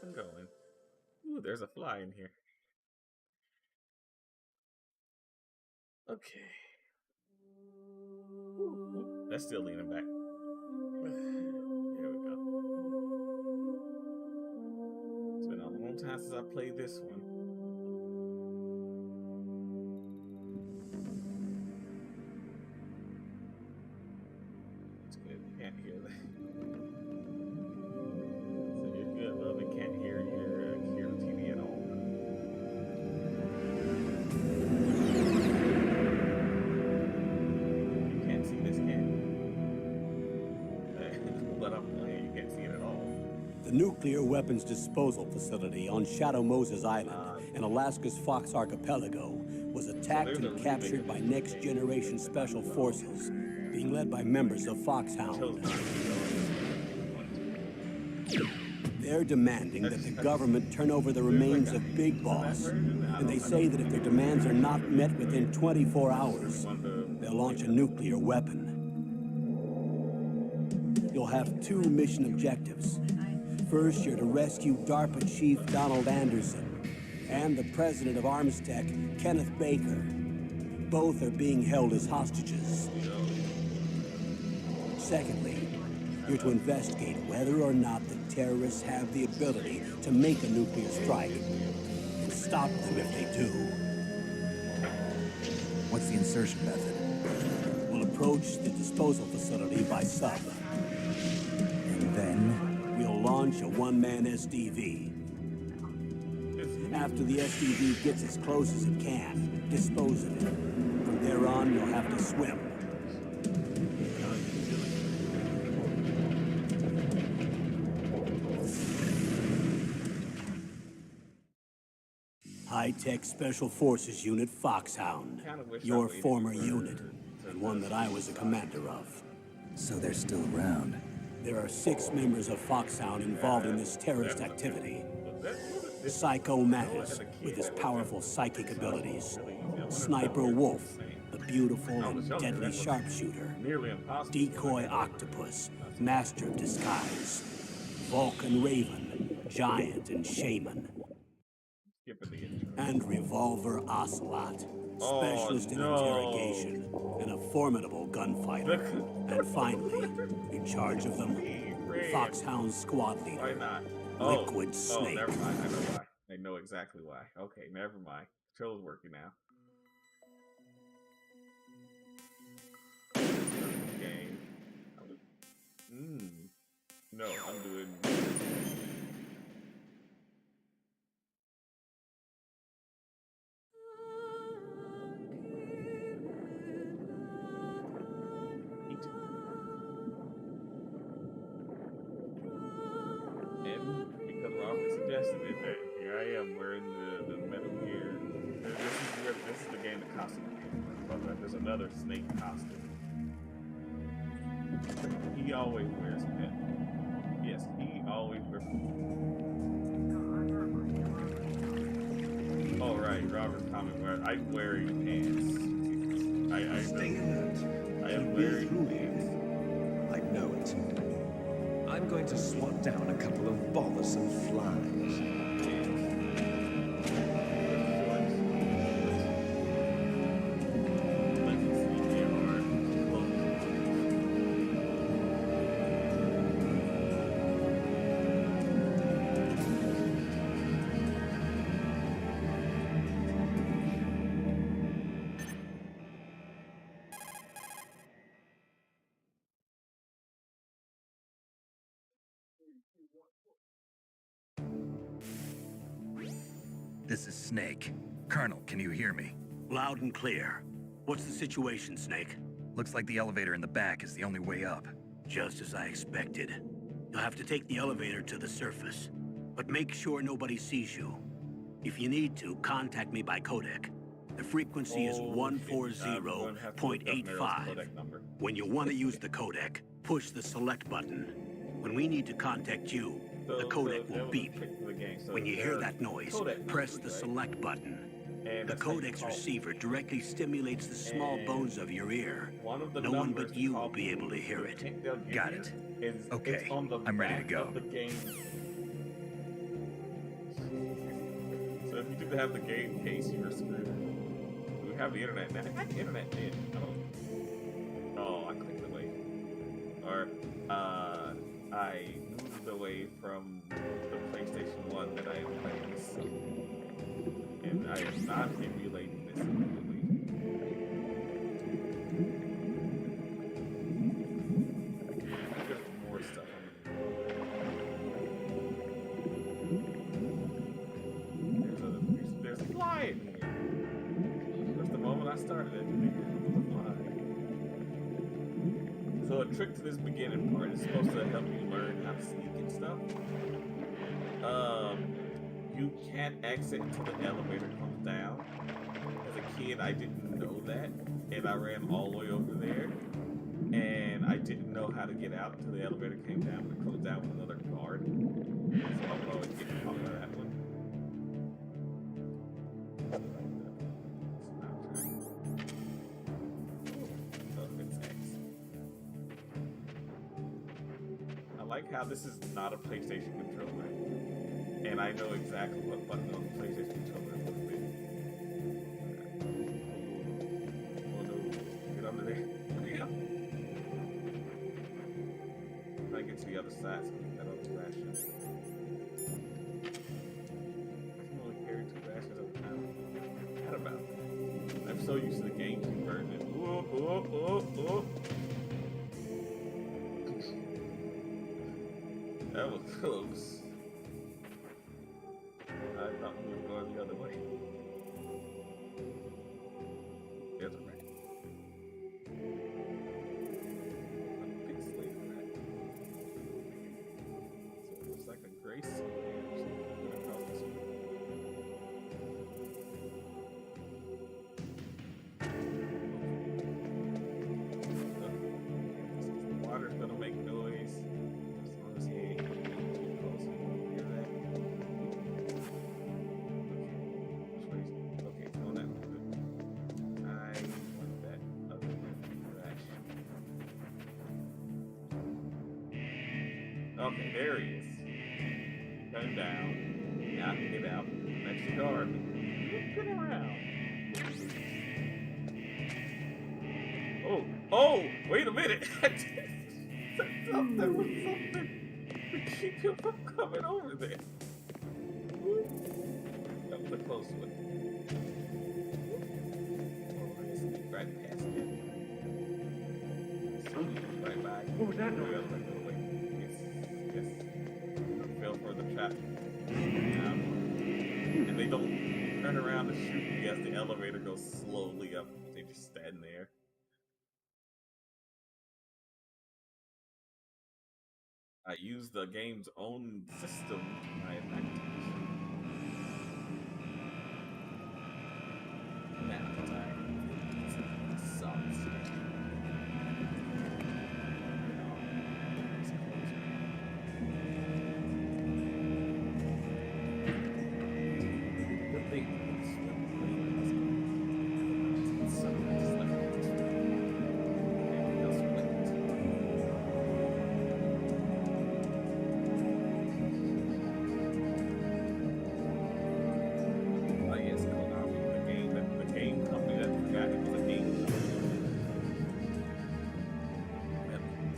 up and going. Ooh, there's a fly in here. Okay. Ooh, that's still leaning back. There we go. It's been a long time since I played this one. It's good. You can't hear that. So you're good, love. It can't hear the TV at all. You can't see this, can you? But I'm playing. You can't see it at all. The nuclear weapons disposal facility on Shadow Moses Island in Alaska's Fox Archipelago was attacked and captured by next-generation special forces, being led by members of Foxhound. They're demanding that the government turn over the remains of Big Boss, and they say that if their demands are not met within 24 hours, they'll launch a nuclear weapon. You'll have two mission objectives. First, you're to rescue DARPA Chief Donald Anderson and the president of Armstech, Kenneth Baker. Both are being held as hostages. Secondly, you're to investigate whether or not the terrorists have the ability to make a nuclear strike and stop them if they do. What's the insertion method? We'll approach the disposal facility by sub. And then? We'll launch a one-man SDV. After the SDV gets as close as it can, dispose of it. From there on, you'll have to swim. High-Tech Special Forces Unit Foxhound. Your former unit, and one that I was a commander of. So they're still around. There are 6 members of Foxhound involved in this terrorist activity. Psycho Mattis, with his powerful psychic abilities. Sniper Wolf, the beautiful and deadly sharpshooter. Decoy Octopus, master of disguise. Vulcan Raven, giant and shaman. And Revolver Ocelot, specialist in interrogation and a formidable gunfighter. And finally, in charge of them, Foxhound squad leader, Liquid Snake. Never mind. I know why. I know exactly why. Okay, never mind. Controller's working now. Game. No, I'm doing. Here I am wearing the Metal Gear. This is the game that costume. But there's another Snake costume. He always wears pet. Yes, he always wears. Oh right, Robert's comment where I'm wearing pants. Stay alert. I am wearing pants. I know it. I'm going to swat down a couple of bothersome flies. This is Snake. Colonel, can you hear me? Loud and clear. What's the situation, Snake? Looks like the elevator in the back is the only way up. Just as I expected. You'll have to take the elevator to the surface. But make sure nobody sees you. If you need to, contact me by codec. The frequency is 140.85. When you want to use the codec, push the select button. When we need to contact you, the codec will beep. When you hear that noise, press the select button. The codec's receiver directly stimulates the small bones of your ear. No one but you will be able to hear it. Got it. Okay, I'm ready to go. you didn't have the game case, you were screwed. We have the internet now. I got the internet in. I don't. Oh, I clicked away. Or, I moved away from the PlayStation 1 that I am playing this. And I am not emulating this immediately. There's more stuff on the there's a fly in here. Just the moment I started it, there was a fly. So a trick to this beginning part is supposed to help you learn how to sneak and stuff. You can't exit until the elevator comes down. As a kid, I didn't know that, and I ran all the way over there, and I didn't know how to get out until the elevator came down, and it closed down with another guard. So I'll always get caught by that one. I like how this is not a PlayStation controller, and I know exactly what button on the PlayStation controller is going to be. Oh no, get under there. Yeah. Try to get to the other side so we can get other rations. I can only carry 2 rations at a time. What about that? I'm so used to the GameCube version. That was close. I thought we were going the other way. There's a rat. A pixelated rat. So it looks like a gray seal. The water's gonna make noise. As long as he ain't too close, you won't hear that. Okay, it's going that way. I want that other trash. Okay, there he is. Turn down. Now I can get out. Next guard. Get around. Oh, wait a minute. I thought there was something to keep him from coming over there. That was a close one. Oh, I sneaked right past him. Right by. What was that noise? Yes. I fell for the trap. And they don't turn around to shoot me as the elevator goes slowly up. They just stand there. I use the game's own system to my advantage. Now that I solid state. Good thing it's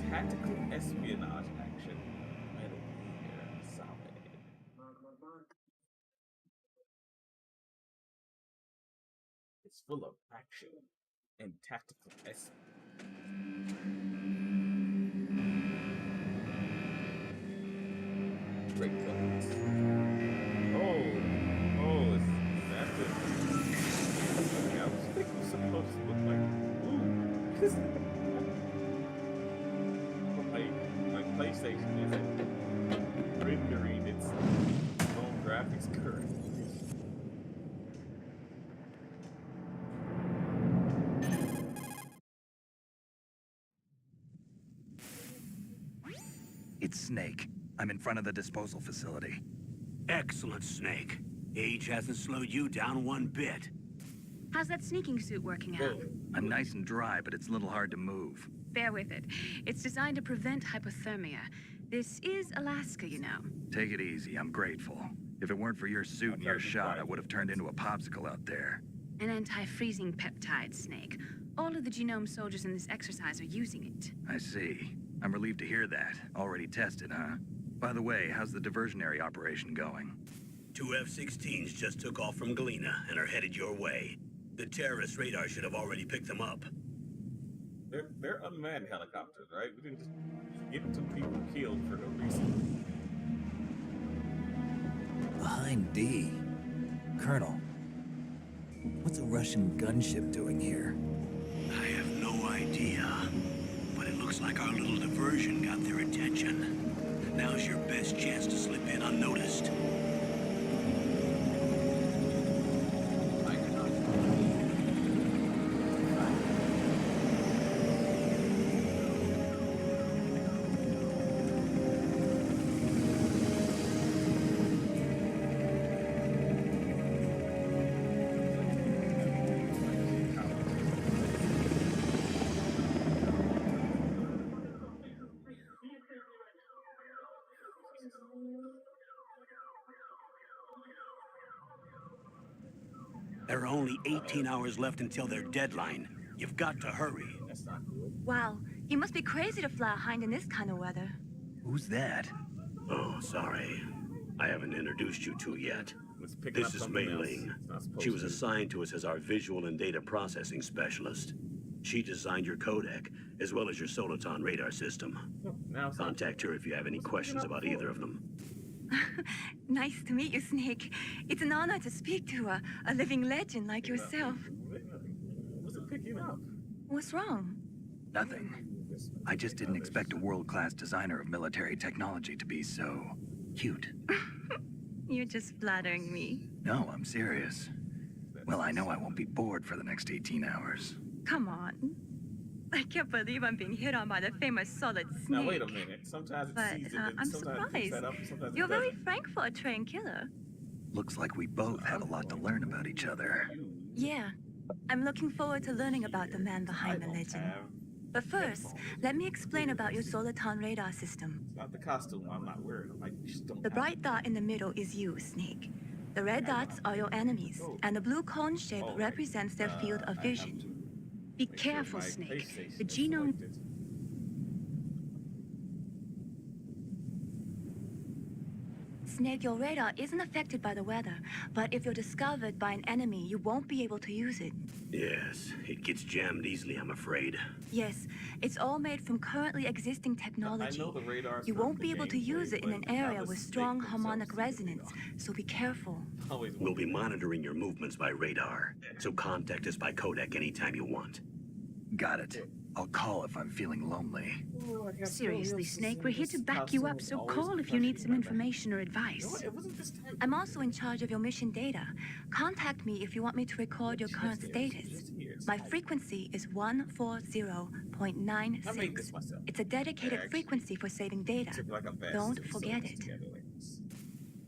tactical espionage action. Metal Gear Solid. It's full of action and tactical great guns. Oh, it's after. Okay, I was thinking it was supposed to look like. Ooh. My PlayStation isn't rendering its own graphics currently. It's Snake. I'm in front of the disposal facility. Excellent, Snake. Age hasn't slowed you down one bit. How's that sneaking suit working out? I'm nice and dry, but it's a little hard to move. Bear with it. It's designed to prevent hypothermia. This is Alaska, you know. Take it easy, I'm grateful. If it weren't for your suit and your shot, I would have turned into a popsicle out there. An anti-freezing peptide, Snake. All of the genome soldiers in this exercise are using it. I see. I'm relieved to hear that. Already tested, huh? By the way, how's the diversionary operation going? 2 F-16s just took off from Galena and are headed your way. The terrorist radar should have already picked them up. They're unmanned helicopters, right? We didn't just get some people killed for no reason. Behind D. Colonel, what's a Russian gunship doing here? I have no idea, but it looks like our little diversion got their attention. Now's your best chance to slip in unnoticed. There are only 18 hours left until their deadline. You've got to hurry. That's not cool. Wow, you must be crazy to fly a hind in this kind of weather. Who's that? Oh, sorry. I haven't introduced you to yet. It's picking This up is something Mei else. Ling. It's not supposed She was to. assigned to us as our visual and data processing specialist. She designed your codec, as well as your Soliton radar system. Now it's Contact her if you have any questions about either of them. Nice to meet you, Snake. It's an honor to speak to a living legend like yourself. What's it picking up? What's wrong? Nothing. I just didn't expect a world-class designer of military technology to be so cute. You're just flattering me. No, I'm serious. Well, I know I won't be bored for the next 18 hours. Come on. I can't believe I'm being hit on by the famous Solid Snake. Now wait a minute. Sometimes it's But seasoned and I'm sometimes it picks surprised. that up, sometimes it You're very doesn't. frank for a trained killer. Looks like we both have a lot to learn about each other. Yeah. I'm looking forward to learning about the man behind the legend. But first, let me explain about your Soliton radar system. It's not the costume I'm not wearing. I'm like, you just don't The have bright dot in the middle is you, Snake. The red dots are your enemies, and the blue cone shape represents their field of vision. Be make sure careful, my Snake. face is The genome... selected. Snake, your radar isn't affected by the weather, but if you're discovered by an enemy, you won't be able to use it. Yes, it gets jammed easily, I'm afraid. Yes, it's all made from currently existing technology. I know the radars You from won't the be able to gameplay, use it in but an how area the with snake strong themselves harmonic seem to be resonance, so be careful. Always We'll be monitoring your movements by radar, so contact us by codec anytime you want. Got it. I'll call if I'm feeling lonely. Seriously, Snake, we're here to back you up, so call if you need some information or advice. It wasn't this time. I'm also in charge of your mission data. Contact me if you want me to record your current status. My frequency is I made this 140.96. myself. It's a dedicated Actually, frequency for saving data. Took like a best Don't to sew forget this it. together like this.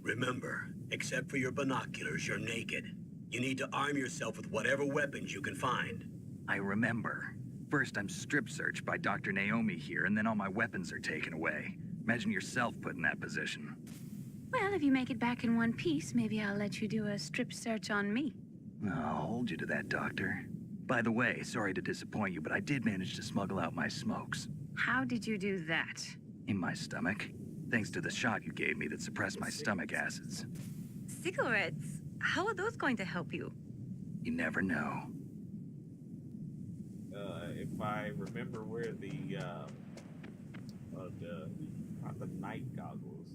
Remember, except for your binoculars, you're naked. You need to arm yourself with whatever weapons you can find. I remember. First, I'm strip searched by Dr. Naomi here, and then all my weapons are taken away. Imagine yourself put in that position. Well, if you make it back in one piece, maybe I'll let you do a strip search on me. I'll hold you to that, Doctor. By the way, sorry to disappoint you, but I did manage to smuggle out my smokes. How did you do that? In my stomach. Thanks to the shot you gave me that suppressed my stomach acids. Cigarettes? How are those going to help you? You never know. If I remember where the not the night goggles,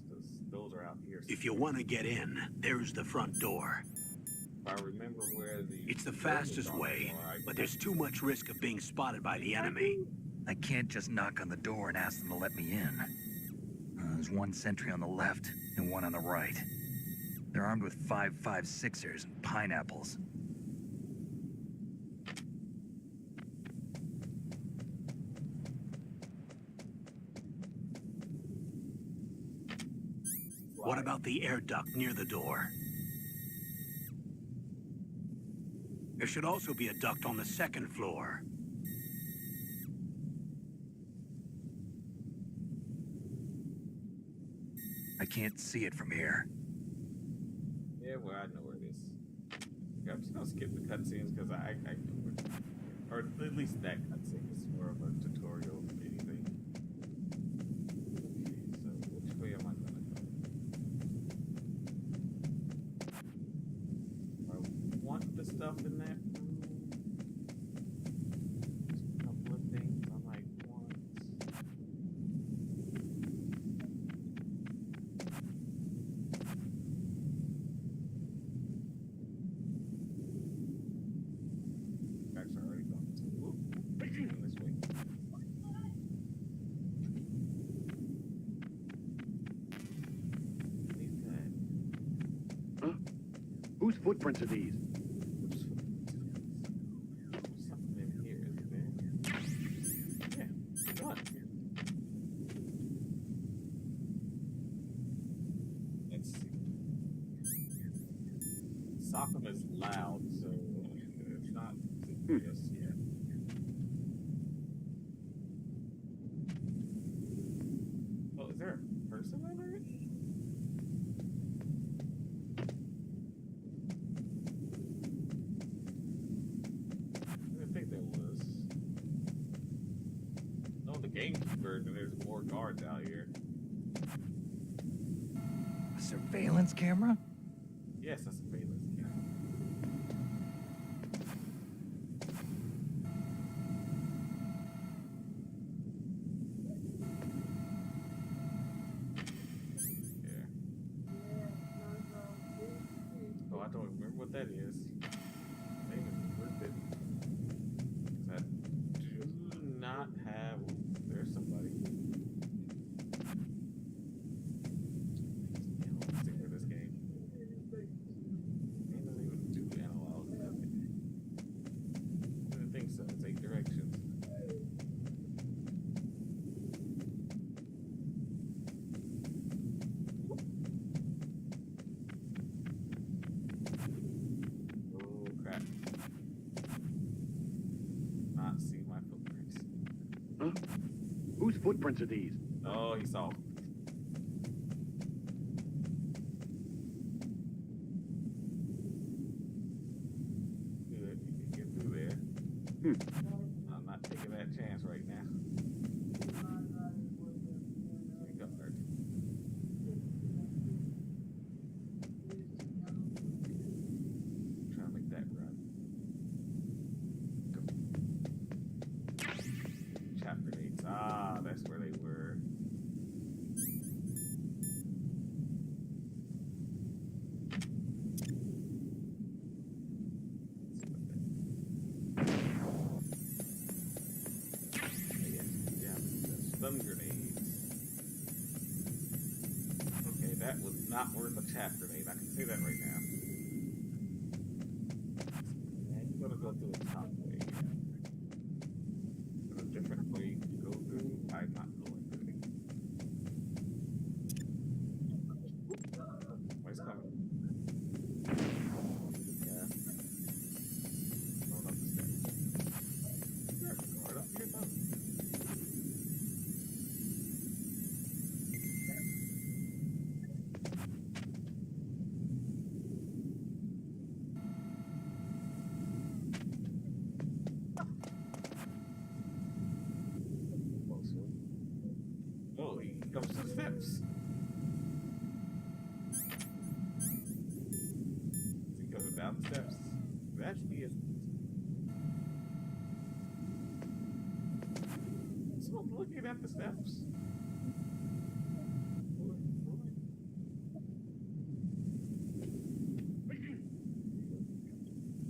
those are out here. If you want to get in, there's the front door. If I remember where the It's the fastest way, but there's too much risk of being spotted by the enemy. I can't just knock on the door and ask them to let me in. There's one sentry on the left and one on the right. They're armed with 5.56ers and pineapples. What about the air duct near the door? There should also be a duct on the second floor. I can't see it from here. Yeah, well, I know where it is. Yeah, I'm just gonna skip the cutscenes because I know where it is. Or at least that cutscene is more of a tutorial than anything. Okay, so which way am I gonna go? I want the stuff in that room. Just a couple of things I might want. Actually, I already gone. Whoop. This way. Leave that. Huh? Whose footprints are these? Oops. There's something in here, isn't there? Yeah. Come on. Let's see. Sockham is loud, so it's not just yet. Oh, is there a person over it? I didn't think there was. Oh, the gamekeeper, and there's more guards out here. A surveillance camera? Yes, that's a surveillance camera. Yeah. Oh, I don't remember what that is. Maybe it's worth it. 'Cause I do not have. There's somebody. Stick with this game. It doesn't even do analog. I didn't think so. It's 8 directions. Oh crap. Not see my footprints. Huh? Whose footprints are these? Oh, he saw. Good, you can get through there. I'm not taking that chance right now. Take a guard. Trying to make that run. Go. Chapter 8. Ah, that's where they were. Yeah, the stun grenades. Okay, that was not worth a chap grenade. I can say that right now. And you're gonna go through the top way. There's a different way to go through. I'm not going through it. Where's coming? Yeah. Going up the stairs. Yeah, right up here, though. Oh, he comes to the steps. Is he coming down the steps? That he is. So I'm looking at the steps.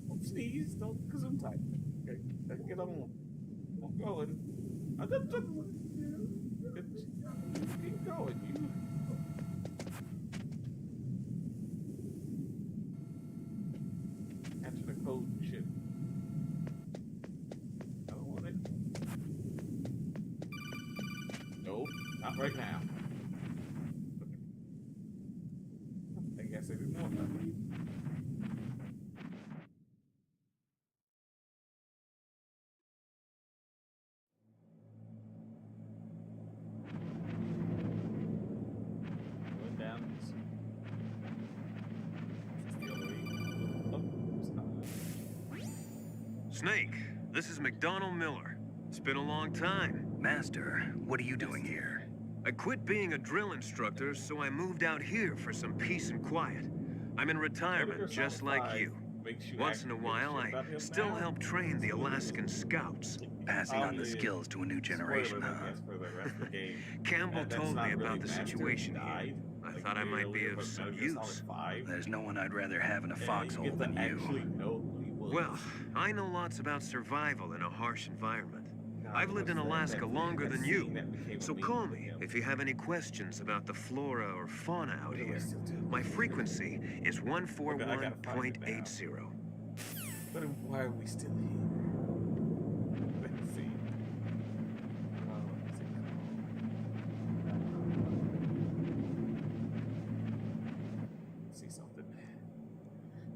Don't sneeze, don't, because I'm tired. Okay, let's get on. I'm going. I just keep going, you. Answer the code and shit. I don't want it. Nope, not right now. I guess I didn't want that. Going down. Snake, this is McDonald Miller. It's been a long time. Master, what are you doing here? I quit being a drill instructor, so I moved out here for some peace and quiet. I'm in retirement, just like you. Once in a while, I still help train the Alaskan Scouts. Passing on the skills to a new generation, huh? Campbell told me about the situation here. I thought I might be of some use. There's no one I'd rather have in a foxhole than you. Well, I know lots about survival in a harsh environment. I've lived in Alaska longer than you, so call me if you have any questions about the flora or fauna out here. My frequency is 141.80. But why are we still here? Let's see. Let's see something.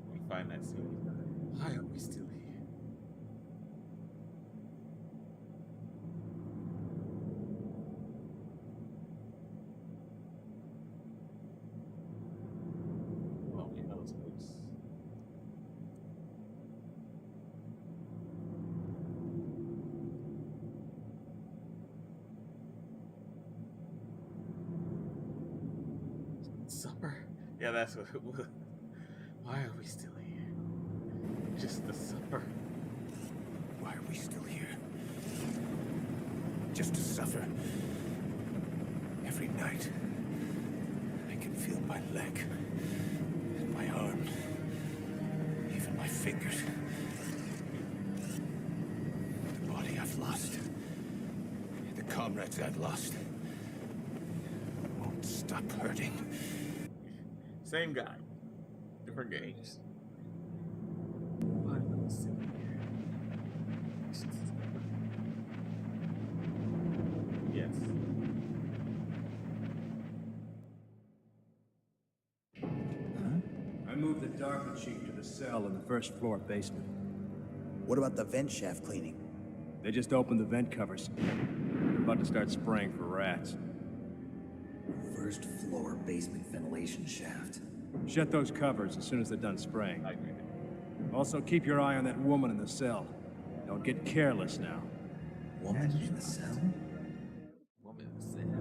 Let me find that scene. Why are we still here? Oh, yeah, that was close. Supper? Yeah, that's what it was. Why are we still here? Just the supper. Why are we still here? Just to suffer. Every night, I can feel my leg, and my arm, even my fingers. The body I've lost, the comrades I've lost, won't stop hurting. Same guy. Different games. Why are we still here? Yes. I moved the Darkman chief to the cell in the first floor basement. What about the vent shaft cleaning? They just opened the vent covers. They're about to start spraying for rats. First floor basement ventilation shaft. Shut those covers as soon as they're done spraying. I agree. Also, keep your eye on that woman in the cell. Don't get careless now. Woman in the cell? Woman said, I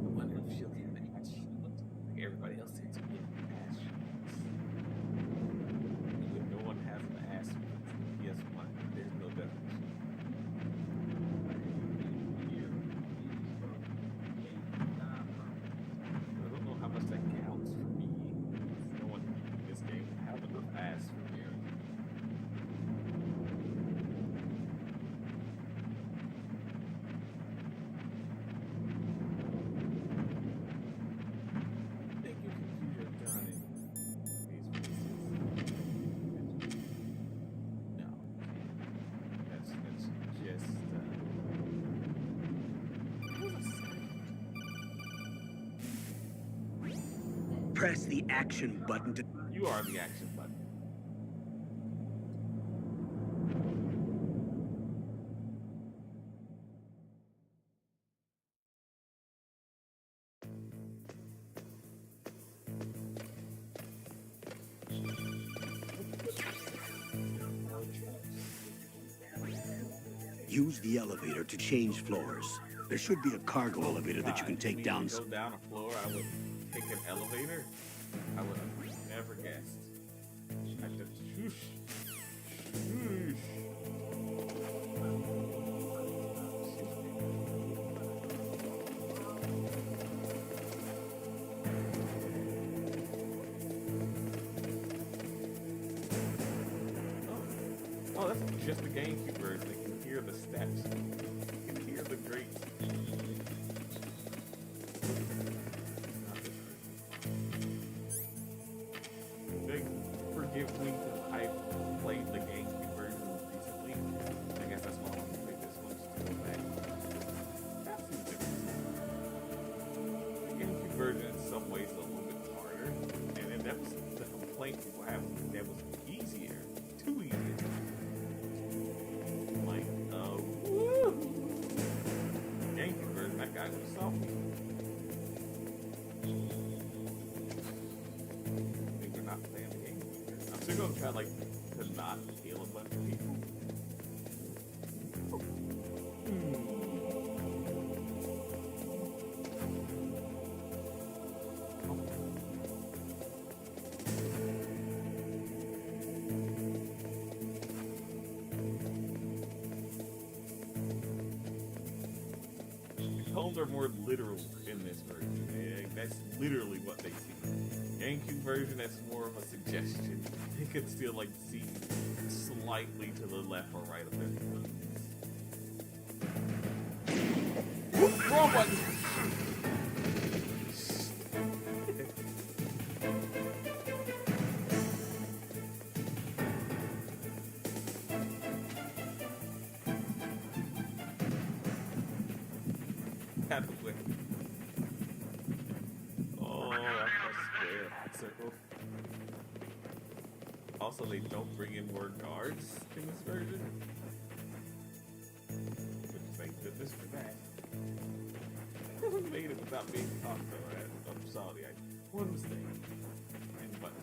wonder if she'll get any ass shots like everybody else seems to get ass shots. When no one has an ass shoot, PS1, there's no definition. I don't know how much that counts for me. No one in this game have enough ass for me. Thank you, computer, done it. These voices. No. That's just Press the action button to... you are the action button. Use the elevator to change floors. There should be a cargo elevator that you can take down. Go down a floor, I would take an elevator. I would have never guessed. I just shoosh. Shoosh. Oh, that's just the GameCube version. You can hear the steps. You can hear the grates. Not this version. Big forgive me because I played the GameCube version recently. I guess that's why I want to play this one just to go back. That's the difference. The GameCube version in some ways is a little bit harder. And that was the complaint people have. That was easier. Too easy. GameCube version, that guy was soft. I think we're not playing the game. I'm still gonna try like to not kill a bunch of people. tones are more literal in this version. Yeah, that's literally what they see. GameCube version, that's more of a suggestion. They could still like see slightly to the left or right of their nose. Wrong button! Also, they don't bring in more guards in this version. Which, thank goodness for that. We made it without being caught, though. I'm sorry, one mistake. And button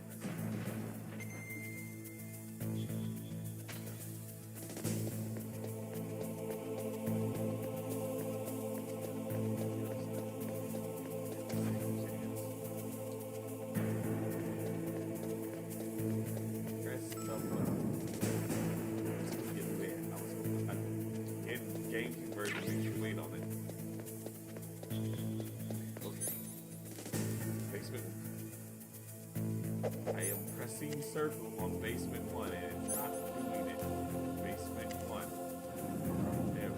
pressing. Circle on basement 1 and not doing it. Basement 1. There we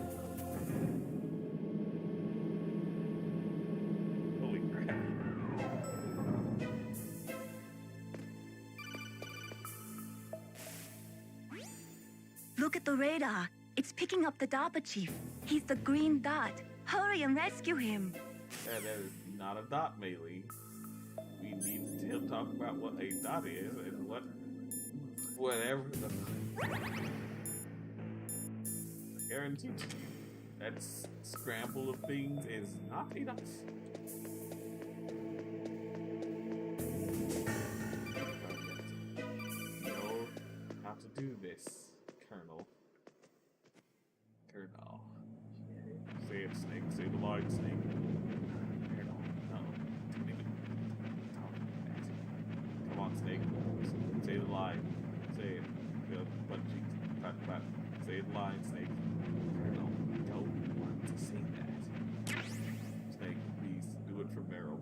go. Holy crap. Look at the radar. It's picking up the DARPA chief. He's the green dot. Hurry and rescue him. Yeah, that is not a dot, Melee. We need to talk about what a dot is and whatever the guarantee to you that scramble of things is not a dot. You know how to do this, Colonel. Say it, Snake. Say the line, Snake. Colonel. No. Don't even talk about that. Come on, Snake. Say the line. Say it. The butt cheeks. Clap. Say the line, Snake. Colonel, I don't want to say that. Snake, please do it for Meryl.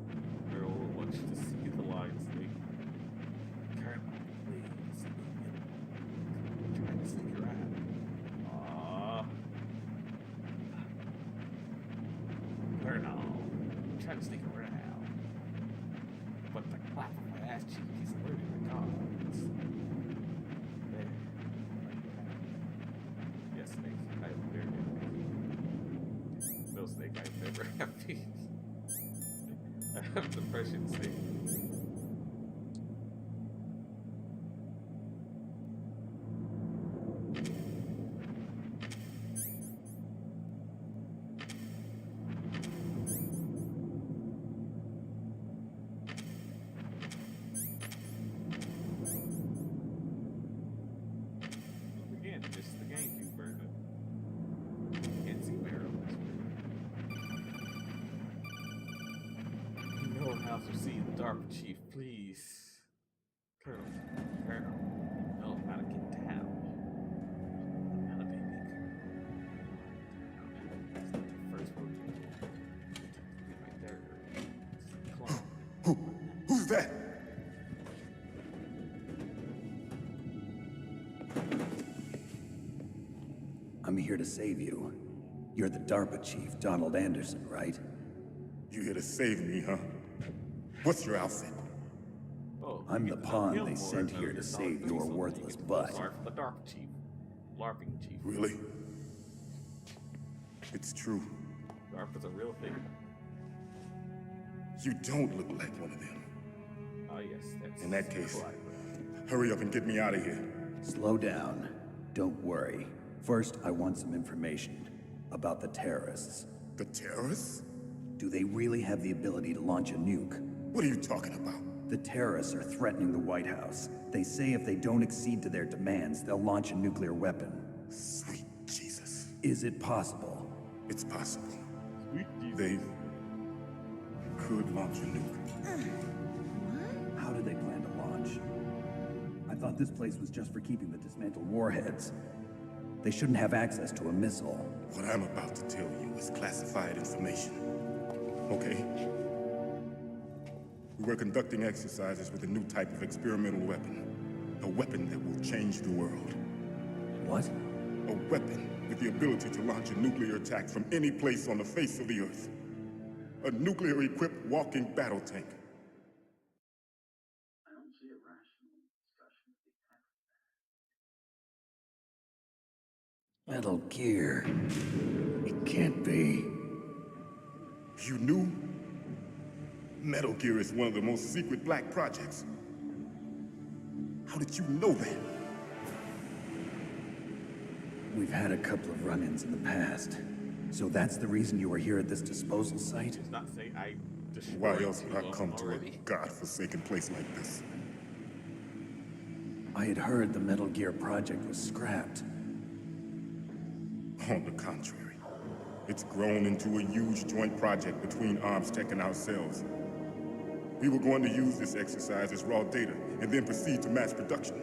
Meryl wants you to see the line, Snake. Colonel, please. I'm trying to sneak around. Colonel, I'm trying to sneak around. But the clap of my ass cheek is alerting the guards. There. Yes, Snake, I am very happy. No, Snake, I am never happy. I have depression, Snake. See the DARPA chief, please. Colonel, know how to get down. Not a baby Colonel. That's not the first one. Right there. Who's that? I'm here to save you. You're the DARPA chief, Donald Anderson, right? You here to save me, huh? What's your outfit? Oh, I'm the pawn they sent here to save your worthless butt. The DARPA chief. LARPing chief. Really? It's true. DARPA's a real thing. You don't look like one of them. Ah, yes, that's... In that case, hurry up and get me out of here. Slow down. Don't worry. First, I want some information about the terrorists. The terrorists? Do they really have the ability to launch a nuke? What are you talking about? The terrorists are threatening the White House. They say if they don't accede to their demands, they'll launch a nuclear weapon. Sweet Jesus. Is it possible? It's possible. Sweet Jesus. They could launch a nuke. How do they plan to launch? I thought this place was just for keeping the dismantled warheads. They shouldn't have access to a missile. What I'm about to tell you is classified information. Okay? We were conducting exercises with a new type of experimental weapon. A weapon that will change the world. What? A weapon with the ability to launch a nuclear attack from any place on the face of the Earth. A nuclear-equipped walking battle tank. Metal Gear. It can't be. You knew? Metal Gear is one of the most secret black projects. How did you know that? We've had a couple of run-ins in the past. So that's the reason you were here at this disposal site? It's not say I destroyed Why else would I two of come them to a already. godforsaken place like this? I had heard the Metal Gear project was scrapped. On the contrary, it's grown into a huge joint project between ArmsTech and ourselves. We were going to use this exercise as raw data and then proceed to mass production.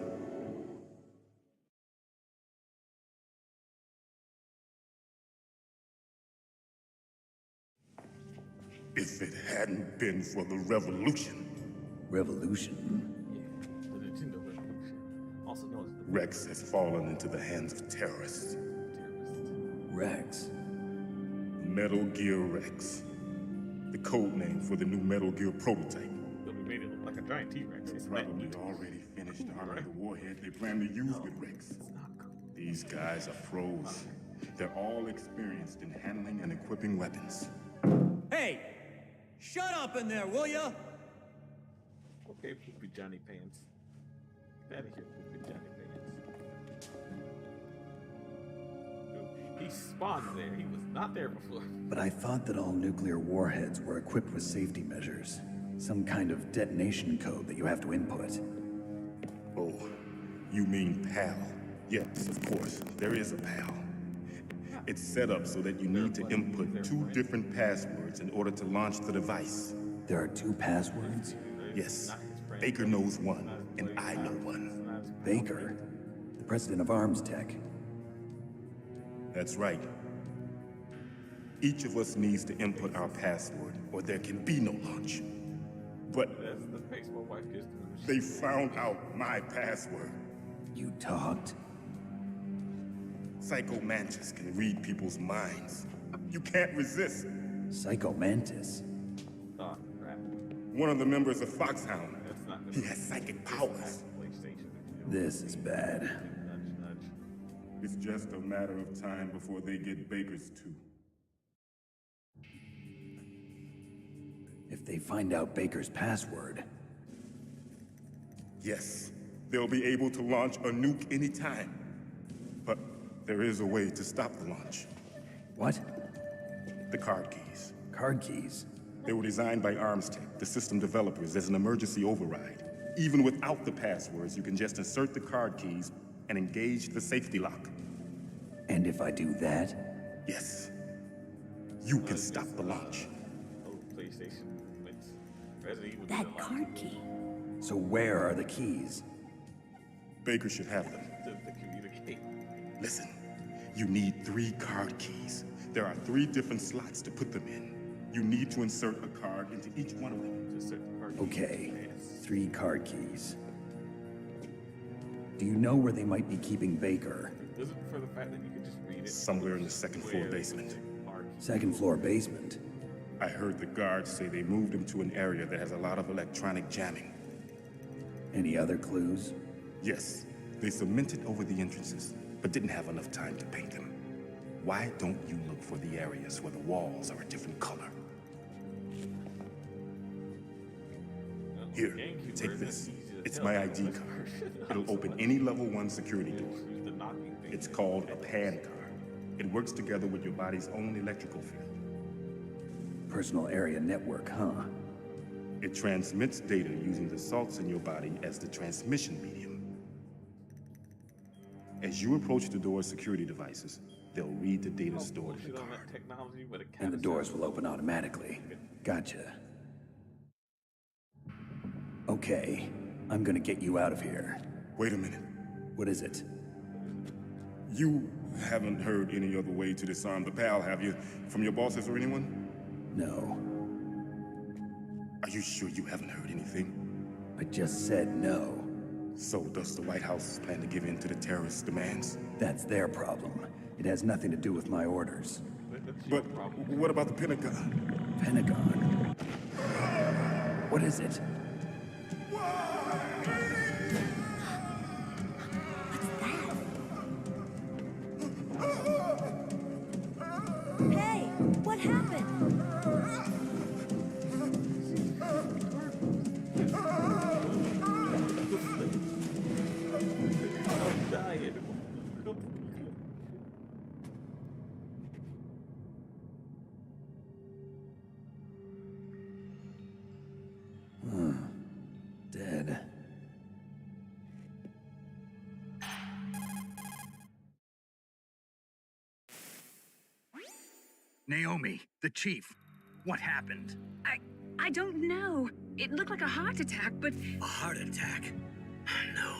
If it hadn't been for the revolution, Revolution? The Nintendo Revolution, also known as the Rex has fallen into the hands of terrorists. Rex. Metal Gear Rex. The code name for the new Metal Gear prototype. We made it look like a giant T-Rex. It's Probably already finished arming the warhead they plan to use with Rex. These guys are pros. They're all experienced in handling and equipping weapons. Hey! Shut up in there, will ya? Okay, poopy Johnny Pants. Get out of here, poopy Johnny Pants. He spawned there. He was not there before. But I thought that all nuclear warheads were equipped with safety measures. Some kind of detonation code that you have to input. Oh, you mean PAL? Yes, of course. There is a PAL. It's set up so that you need to input 2 different passwords in order to launch the device. There are 2 passwords? Yes. Baker knows one, and I know one. Baker? The president of ArmsTech. That's right. Each of us needs to input our password, or there can be no launch. But That's the face my wife gives to me. they found out my password. You talked? Psycho Mantis can read people's minds. You can't resist. Psycho Mantis? Oh, crap. One of the members of Foxhound. That's not He has psychic powers. PlayStation. This is bad. Nudge, nudge. It's just a matter of time before they get Baker's too. If they find out Baker's password, Yes, they'll be able to launch a nuke anytime. But there is a way to stop the launch. what? The card keys. Card keys? They were designed by ArmsTech, the system developers, as an emergency override. Even without the passwords, you can just insert the card keys and engage the safety lock. And if I do that? Yes, you can stop the launch. Oh, PlayStation wins. Resident Evil did That a lot. card key. So where are the keys? Baker should have them. To communicate. Listen, you need 3 card keys. There are 3 different slots to put them in. You need to insert a card into each one of them. To set the card key. Okay, Yes. 3 card keys. Do you know where they might be keeping Baker? Does it for the fact that you can just read it? Somewhere in the second floor Where basement. card key. Second floor basement. I heard the guards say they moved him to an area that has a lot of electronic jamming. Any other clues? Yes, they cemented over the entrances, but didn't have enough time to paint them. Why don't you look for the areas where the walls are a different color? Well, Here, GameCube take version this. is easy to It's tell my by ID the card. version. It'll open any level 1 security door. Use the knocking thing. It's called a PAN card. It works together with your body's own electrical field. Personal area network, huh? It transmits data using the salts in your body as the transmission medium. As you approach the door's security devices, they'll read the data stored in Bullshit the on that card. technology, but it And the kinda doors sounds will open automatically. Gotcha. Okay, I'm gonna get you out of here. Wait a minute. What is it? You Haven't heard any other way to disarm the PAL, have you? From your bosses or anyone? No. Are you sure you haven't heard anything? I just said no. So does the White House plan to give in to the terrorists' demands? That's their problem. It has nothing to do with my orders. But what about the Pentagon? Pentagon? What is it? Hey, what happened? I'm dying. Dead. Naomi, the chief. What happened? I don't know. It looked like a heart attack, but A heart attack? No,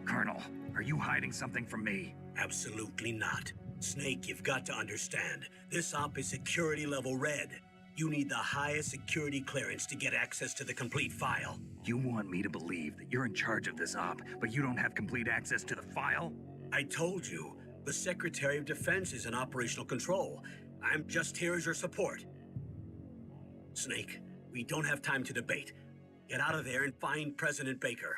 Colonel, are you hiding something from me? absolutely not. Snake, you've got to understand. This op is security level red. You need the highest security clearance to get access to the complete file. You want me to believe that you're in charge of this op, but you don't have complete access to the file? I told you, the Secretary of Defense is in operational control. I'm just here as your support. Snake, we don't have time to debate. Get out of there and find President Baker.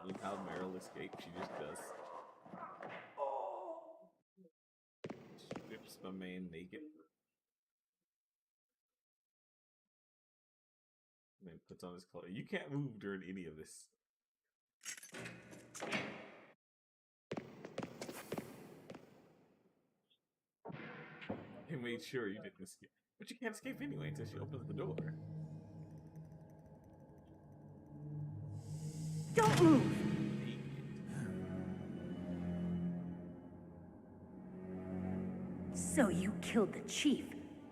Look how Meryl escaped. She just does. Strips my man naked. And then puts on his clothes. You can't move during any of this. He made sure you didn't escape. But you can't escape anyway until she opens the door. Don't move! So you killed the chief,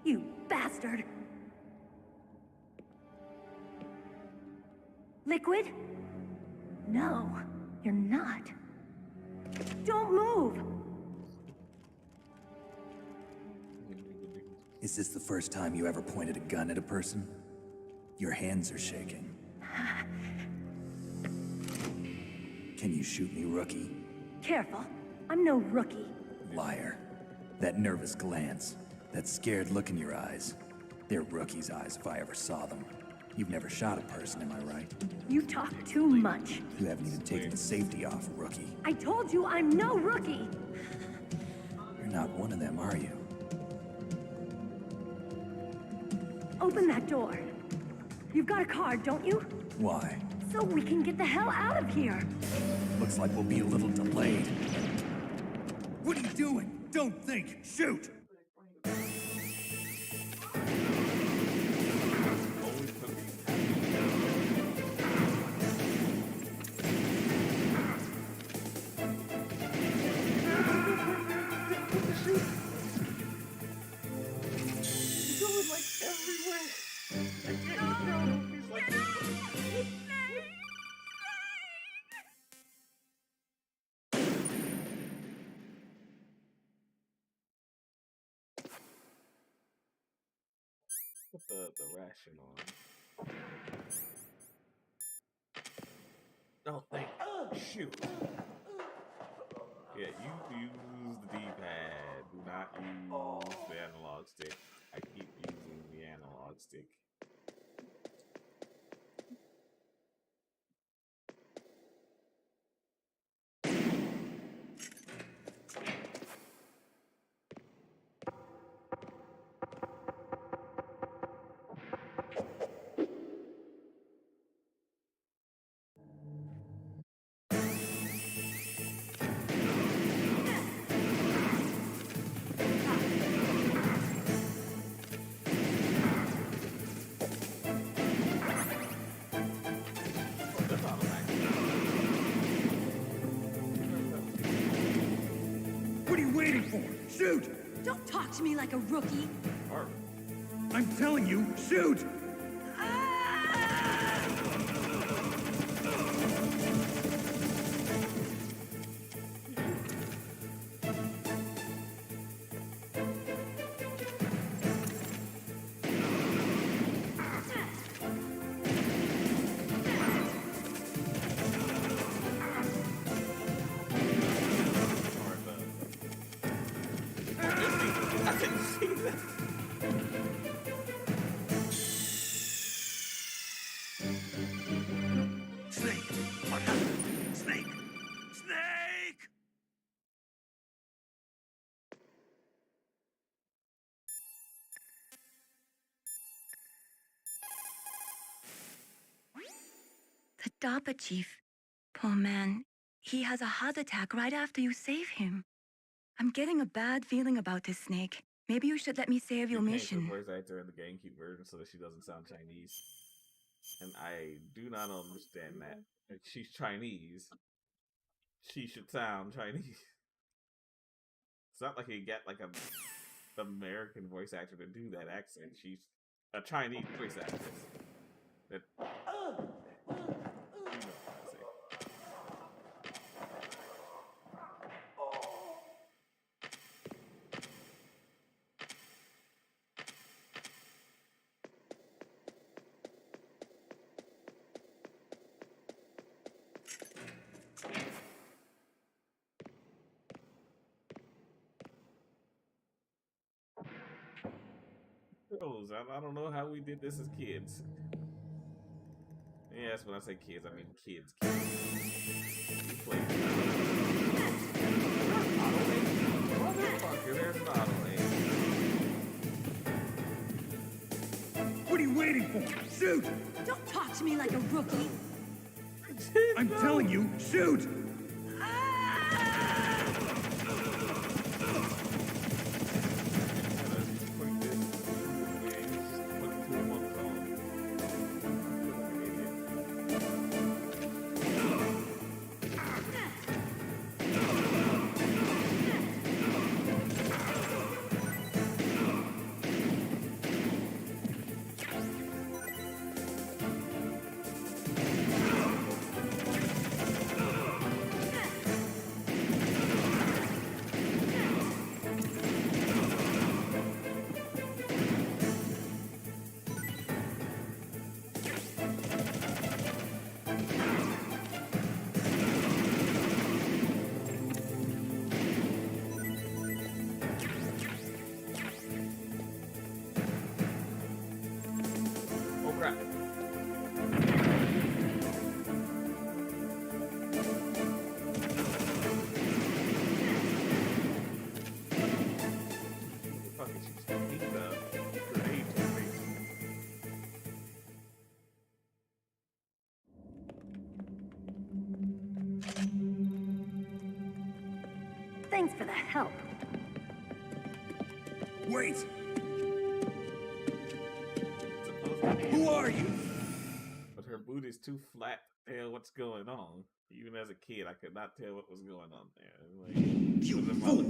you bastard! Liquid? No, you're not. Don't move! Is this the first time you ever pointed a gun at a person? Your hands are shaking. Can you shoot me, rookie? Careful, I'm no rookie. Liar. That nervous glance, that scared look in your eyes. They're rookie's eyes if I ever saw them. You've never shot a person, am I right? You talk too much. You haven't even taken the safety off, rookie. I told you I'm no rookie! You're not one of them, are you? Open that door. You've got a card, don't you? Why? So we can get the hell out of here. Looks like we'll be a little delayed. What are you doing? Don't think. Shoot! Put the ration on. Oh, thank shoot. Yeah, you use the D-pad. Do not use the analog stick. I keep using the analog stick. What are you waiting for? Shoot! Don't talk to me like a rookie. Alright. I'm telling you, shoot! I didn't see that. Snake! What happened? Snake! Snake! The DARPA chief. Poor man. He has a heart attack right after you save him. I'm getting a bad feeling about this, Snake. Maybe you should let me save your mission. The voice actor in the GameCube version so that she doesn't sound Chinese. And I do not understand that. If she's Chinese, she should sound Chinese. It's not like you get like a American voice actor to do that accent. She's a Chinese voice actress. That, I don't know how we did this as kids. Yes, when I say kids, I mean kids. We played. Motherfucker, there's an auto aim. What are you waiting for? Shoot! Don't talk to me like a rookie. I'm telling you, shoot! Thanks for the help. Wait! Who are you? But her boot is too flat to tell what's going on. Even as a kid, I could not tell what was going on there. Like, You fool!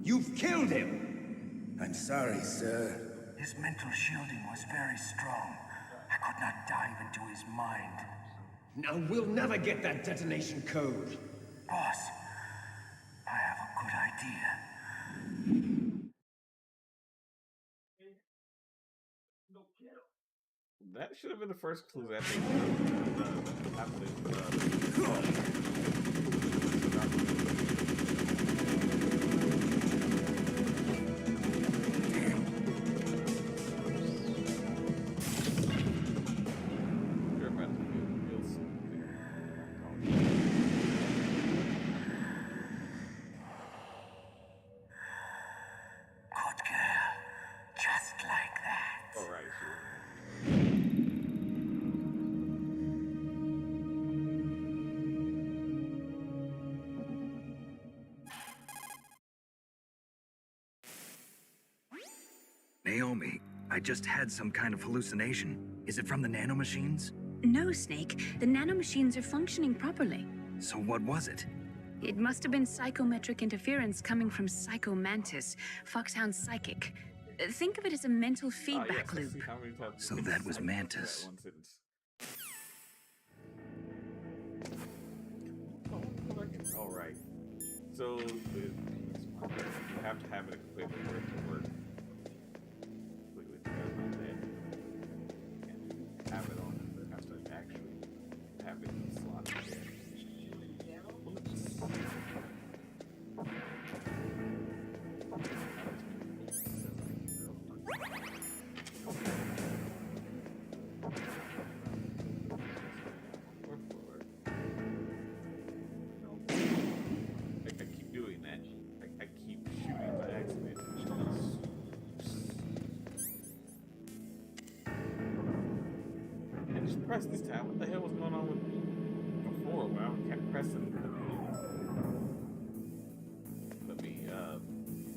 You've killed him! I'm sorry, sir. His mental shielding was very strong. I could not dive into his mind. Now we'll never get that detonation code. Boss, I have a good idea. That should have been the first clue. I think. Good girl. Just like that. All right, sure. Naomi, I just had some kind of hallucination. Is it from the nanomachines? No, Snake. The nanomachines are functioning properly. So what was it? It must have been psychometric interference coming from Psycho Mantis, Foxhound's psychic. Think of it as a mental feedback yes, loop. see how many times So you that can was say Mantis. that one sentence. All right. So you have to have it equipped for it to work. Completely together on that. And have it on it, but have to actually have it in the slot there. I keep doing that. I keep shooting by accident. I just pressed this time. What the hell was going on with before? When I kept pressing the let me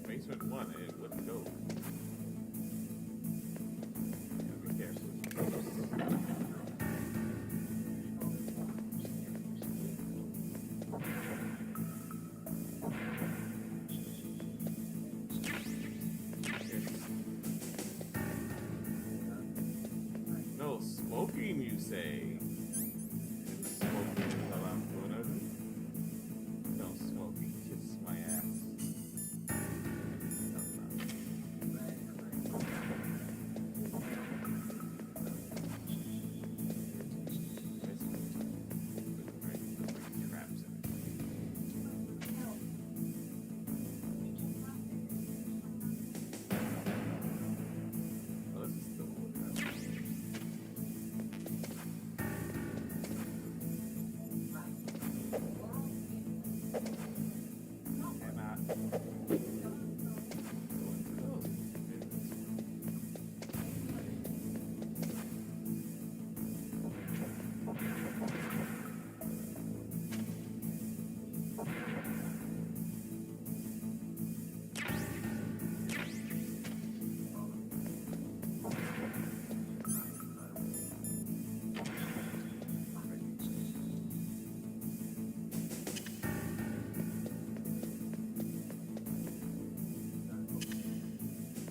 basement 1 and it wouldn't go. Gotta be careful. No smoking, you say? Smoking is all I'm gonna do. No smoking, kiss my ass. Traps in it. Well, this is still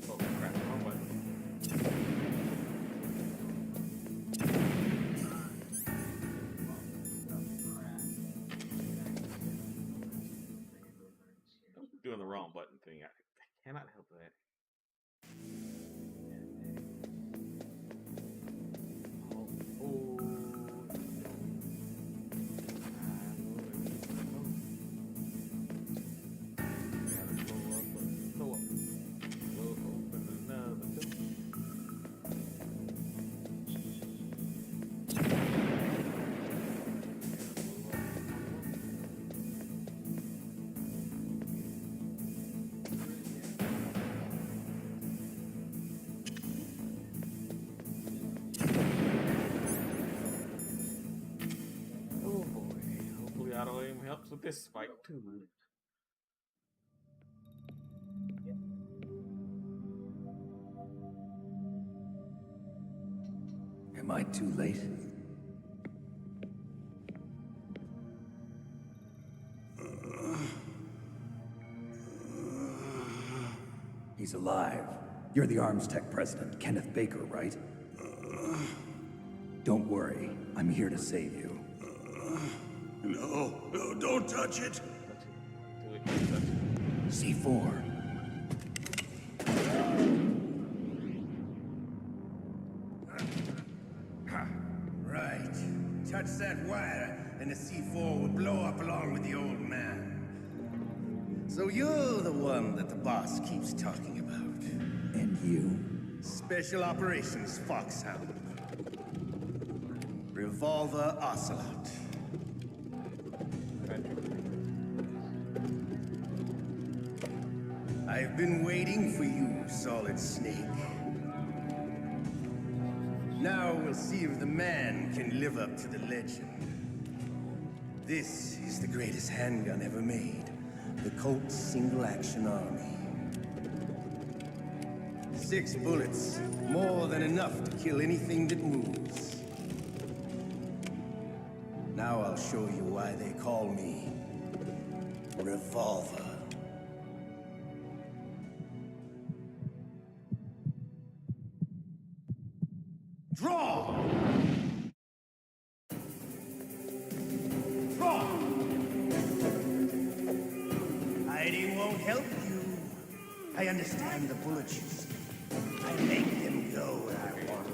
oh crap, wrong button. Doing the wrong button thing. I cannot help that. Oh, gotta blow up, blow up. We'll open another door. Oh boy. Hopefully auto aim helps with this fight too. Am I too late? He's alive. You're the Arms Tech president, Kenneth Baker, right? Don't worry. I'm here to save you. No, don't touch it. Do it. Touch it. C4. Right. Touch that wire, and the C4 will blow up along with the old man. So you're the one that the boss keeps talking about. And you? Special Operations Foxhound. Revolver Ocelot. I've been waiting for you, Solid Snake. Now we'll see if the man can live up to the legend. This is the greatest handgun ever made. The Colt Single Action Army. 6 bullets, more than enough to kill anything that moves. Now I'll show you why they call me Revolver. Draw! Draw! Hiding won't help you. I understand the bullets you see. I make them go where I want.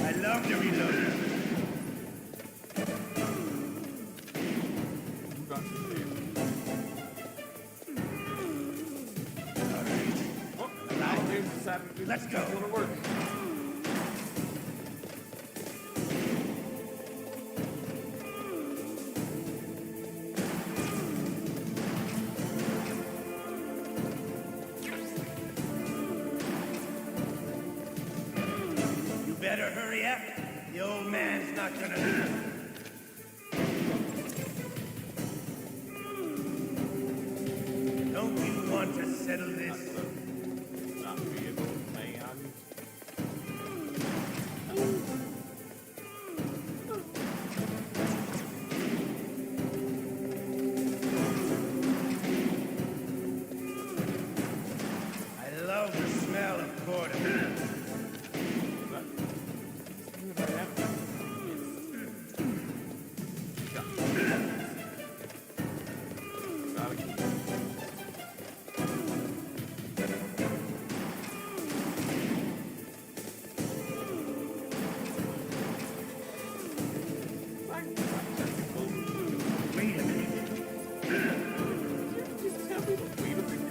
I love to reload. Let's go. You better hurry up. The old man's not gonna. Don't you want to settle this? Not be able to play on. I love the smell of quarter. Wait a minute. Just tell me to wait a minute.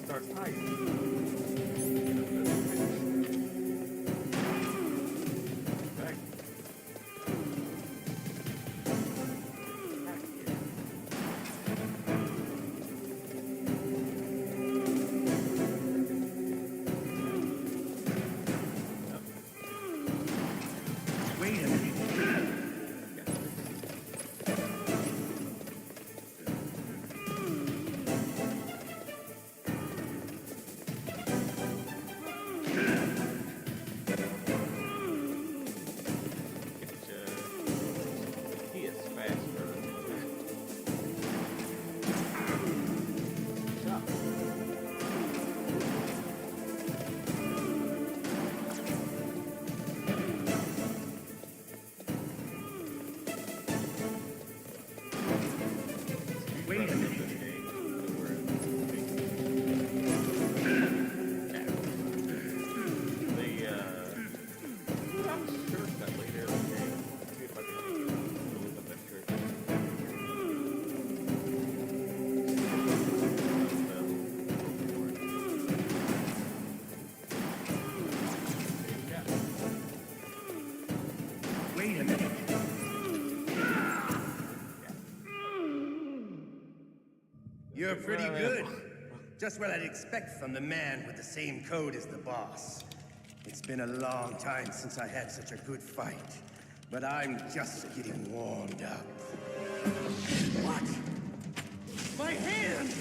Starts hiding. Back. Wait a minute. He is faster. Shot. Wait a minute. I'm sure that later in the game, see if I can look up that shirt. Wait a minute. You're pretty good. Just what I'd expect from the man with the same code as the boss. It's been a long time since I had such a good fight, but I'm just getting warmed up. What? My hand!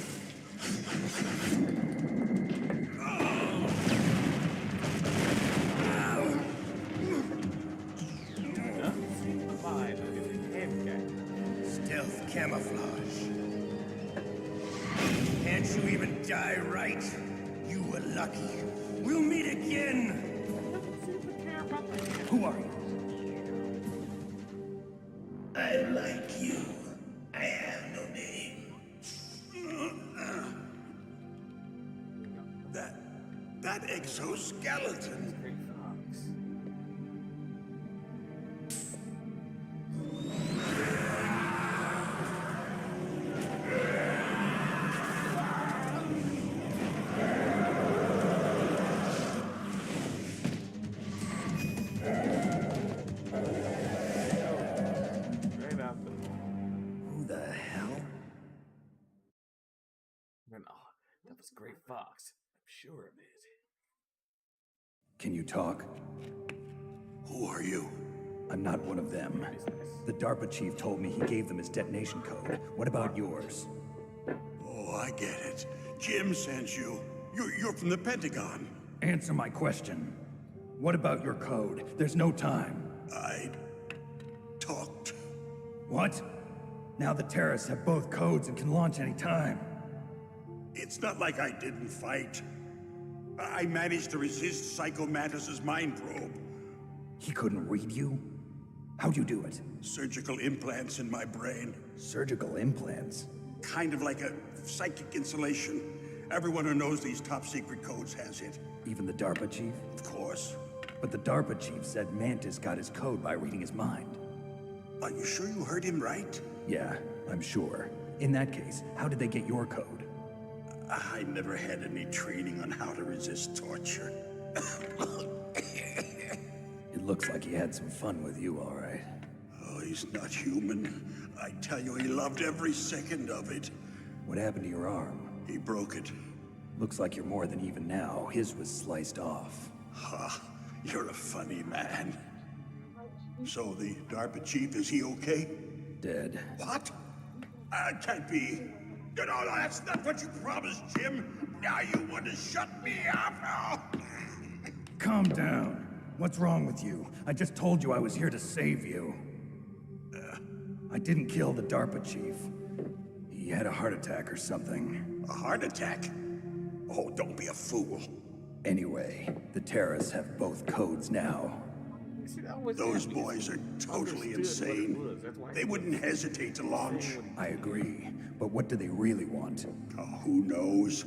Stealth camouflage. Can't you even die right? You were lucky. We'll meet again! Who are you? I like you. I have no name. That exoskeleton. Who the hell? Man, oh, that was Great Fox. I'm sure of it. Can you talk? Who are you? I'm not one of them. The DARPA chief told me he gave them his detonation code. What about yours? Oh, I get it. Jim sent you. You're from the Pentagon. Answer my question. What about your code? There's no time. I talked. What? Now the terrorists have both codes and can launch any time. It's not like I didn't fight. I managed to resist Psycho Mantis's mind probe. He couldn't read you? How'd you do it? Surgical implants in my brain. Surgical implants? Kind of like a psychic insulation. Everyone who knows these top-secret codes has it. Even the DARPA chief? Of course. But the DARPA chief said Mantis got his code by reading his mind. Are you sure you heard him right? Yeah, I'm sure. In that case, how did they get your code? I never had any training on how to resist torture. It looks like he had some fun with you, all right. Oh, he's not human. I tell you, he loved every second of it. What happened to your arm? He broke it. Looks like you're more than even now. His was sliced off. Ha, you're a funny man. So the DARPA chief, is he okay? Dead. What? Can't be. No, that's not what you promised, Jim. Now you want to shut me up? Oh. Calm down. What's wrong with you? I just told you I was here to save you. I didn't kill the DARPA chief. He had a heart attack or something. A heart attack? Oh, don't be a fool. Anyway, the terrorists have both codes now. Those boys are totally insane. They wouldn't hesitate to launch. I agree, but what do they really want? Oh, who knows?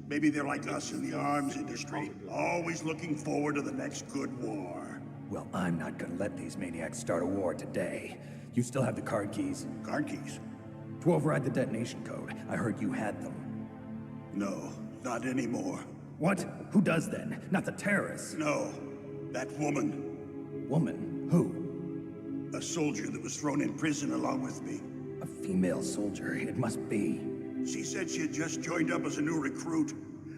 Maybe they're like us in the arms industry, always looking forward to the next good war. Well, I'm not gonna let these maniacs start a war today. You still have the card keys? Card keys? To override the detonation code. I heard you had them. No, not anymore. What? Who does then? Not the terrorists? No, that woman. Woman? Who? A soldier that was thrown in prison along with me. A female soldier, it must be. She said she had just joined up as a new recruit.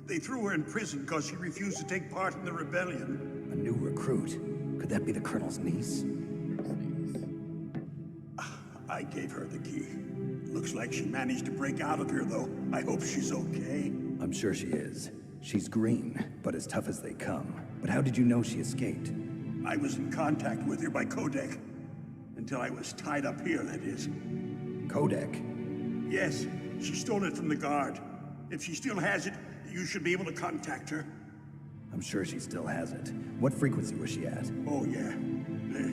They threw her in prison because she refused to take part in the rebellion. A new recruit? Could that be the Colonel's niece? I gave her the key. Looks like she managed to break out of here, though. I hope she's okay. I'm sure she is. She's green, but as tough as they come. But how did you know she escaped? I was in contact with her by codec. Until I was tied up here, that is. Codec? Yes, she stole it from the guard. If she still has it, you should be able to contact her. I'm sure she still has it. What frequency was she at? Oh, yeah.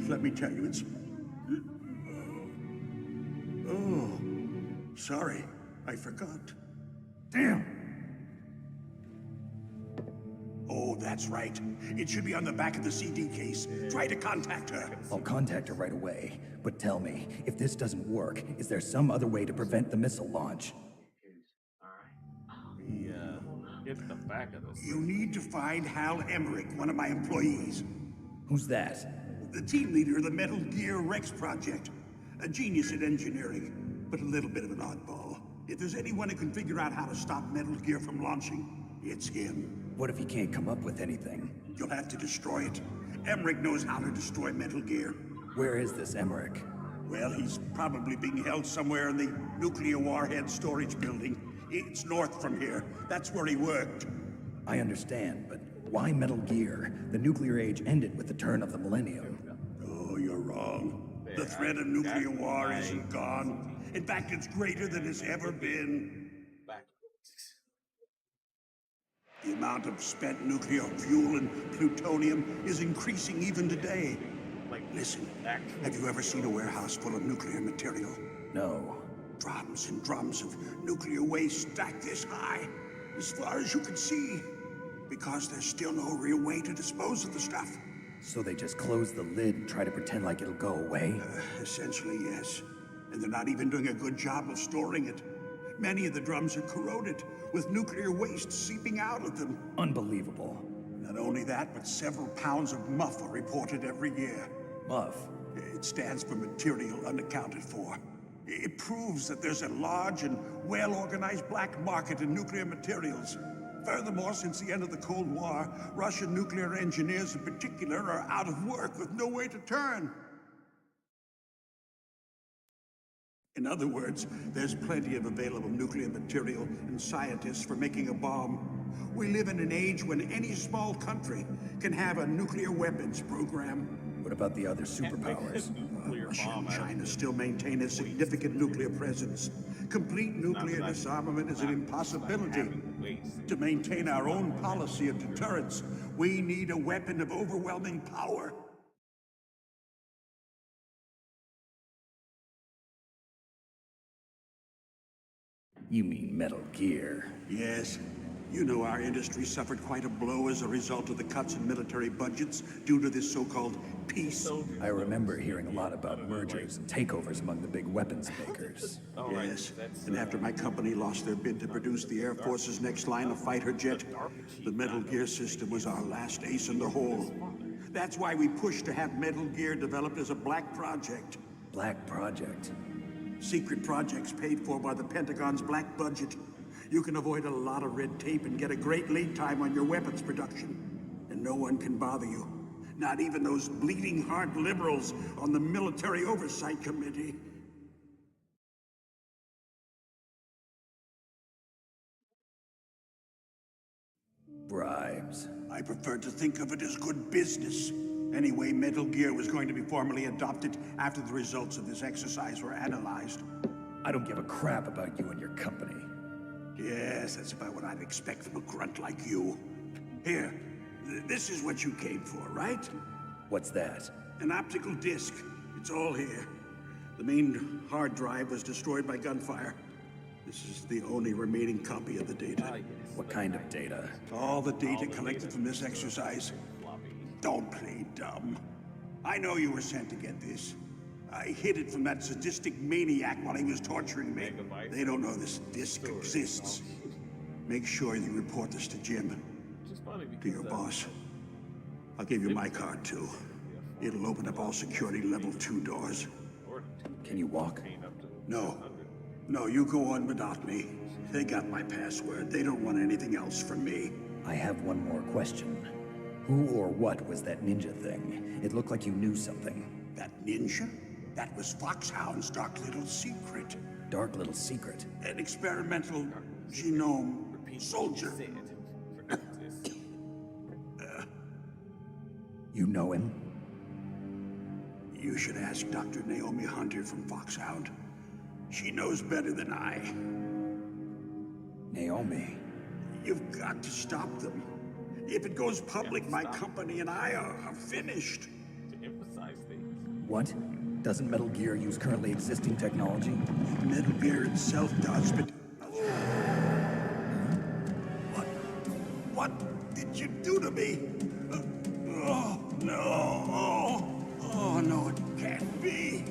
Let me tell you, it's... Oh, sorry. I forgot. Damn! Oh, that's right. It should be on the back of the CD case. Try to contact her. I'll contact her right away. But tell me, if this doesn't work, is there some other way to prevent the missile launch? Get the back of this. You need to find Hal Emmerich, one of my employees. Who's that? The team leader of the Metal Gear Rex project. A genius at engineering, but a little bit of an oddball. If there's anyone who can figure out how to stop Metal Gear from launching, it's him. What if he can't come up with anything? You'll have to destroy it. Emmerich knows how to destroy Metal Gear. Where is this Emmerich? Well, he's probably being held somewhere in the nuclear warhead storage building. It's north from here. That's where he worked. I understand, but why Metal Gear? The nuclear age ended with the turn of the millennium. Oh, you're wrong. The threat of nuclear war isn't gone. In fact, it's greater than it's ever been. The amount of spent nuclear fuel and plutonium is increasing even today. Listen, have you ever seen a warehouse full of nuclear material? No. Drums and drums of nuclear waste stacked this high, as far as you can see, because there's still no real way to dispose of the stuff. So they just close the lid and try to pretend like it'll go away? Essentially, yes. And they're not even doing a good job of storing it. Many of the drums are corroded, with nuclear waste seeping out of them. Unbelievable. Not only that, but several pounds of MUF are reported every year. MUF? It stands for material unaccounted for. It proves that there's a large and well-organized black market in nuclear materials. Furthermore, since the end of the Cold War, Russian nuclear engineers in particular are out of work with no way to turn. In other words, there's plenty of available nuclear material and scientists for making a bomb. We live in an age when any small country can have a nuclear weapons program. What about the other superpowers? Russia and China still maintain a significant nuclear presence. Complete nuclear disarmament is an impossibility. To maintain our own policy of deterrence, we need a weapon of overwhelming power. You mean Metal Gear? Yes. You know our industry suffered quite a blow as a result of the cuts in military budgets due to this so-called peace. I remember hearing a lot about mergers and takeovers among the big weapons makers. Yes, and after my company lost their bid to produce the Air Force's next line of fighter jet, the Metal Gear system was our last ace in the hole. That's why we pushed to have Metal Gear developed as a black project. Black project? Secret projects paid for by the Pentagon's black budget. You can avoid a lot of red tape and get a great lead time on your weapons production. And no one can bother you. Not even those bleeding heart liberals on the Military Oversight Committee. Bribes. I prefer to think of it as good business. Anyway, Metal Gear was going to be formally adopted after the results of this exercise were analyzed. I don't give a crap about you and your company. Yes, that's about what I'd expect from a grunt like you. Here, this is what you came for, right? What's that? An optical disc. It's all here. The main hard drive was destroyed by gunfire. This is the only remaining copy of the data. What kind of data? All the data collected from this exercise. Don't play dumb. I know you were sent to get this. I hid it from that sadistic maniac while he was torturing me. They don't know this disc exists. Make sure you report this to Jim. To your boss. I'll give you my card, too. It'll open up all security level 2 doors. Can you walk? No. No, you go on without me. They got my password. They don't want anything else from me. I have one more question. Who or what was that ninja thing? It looked like you knew something. That ninja? That was Foxhound's dark little secret. Dark little secret? An experimental genome soldier. You know him? You should ask Dr. Naomi Hunter from Foxhound. She knows better than I. Naomi? You've got to stop them. If it goes public, my company and I are finished. To emphasize things. What? Doesn't Metal Gear use currently existing technology? Metal Gear itself does, but... What did you do to me? Oh, no. Oh, no, it can't be.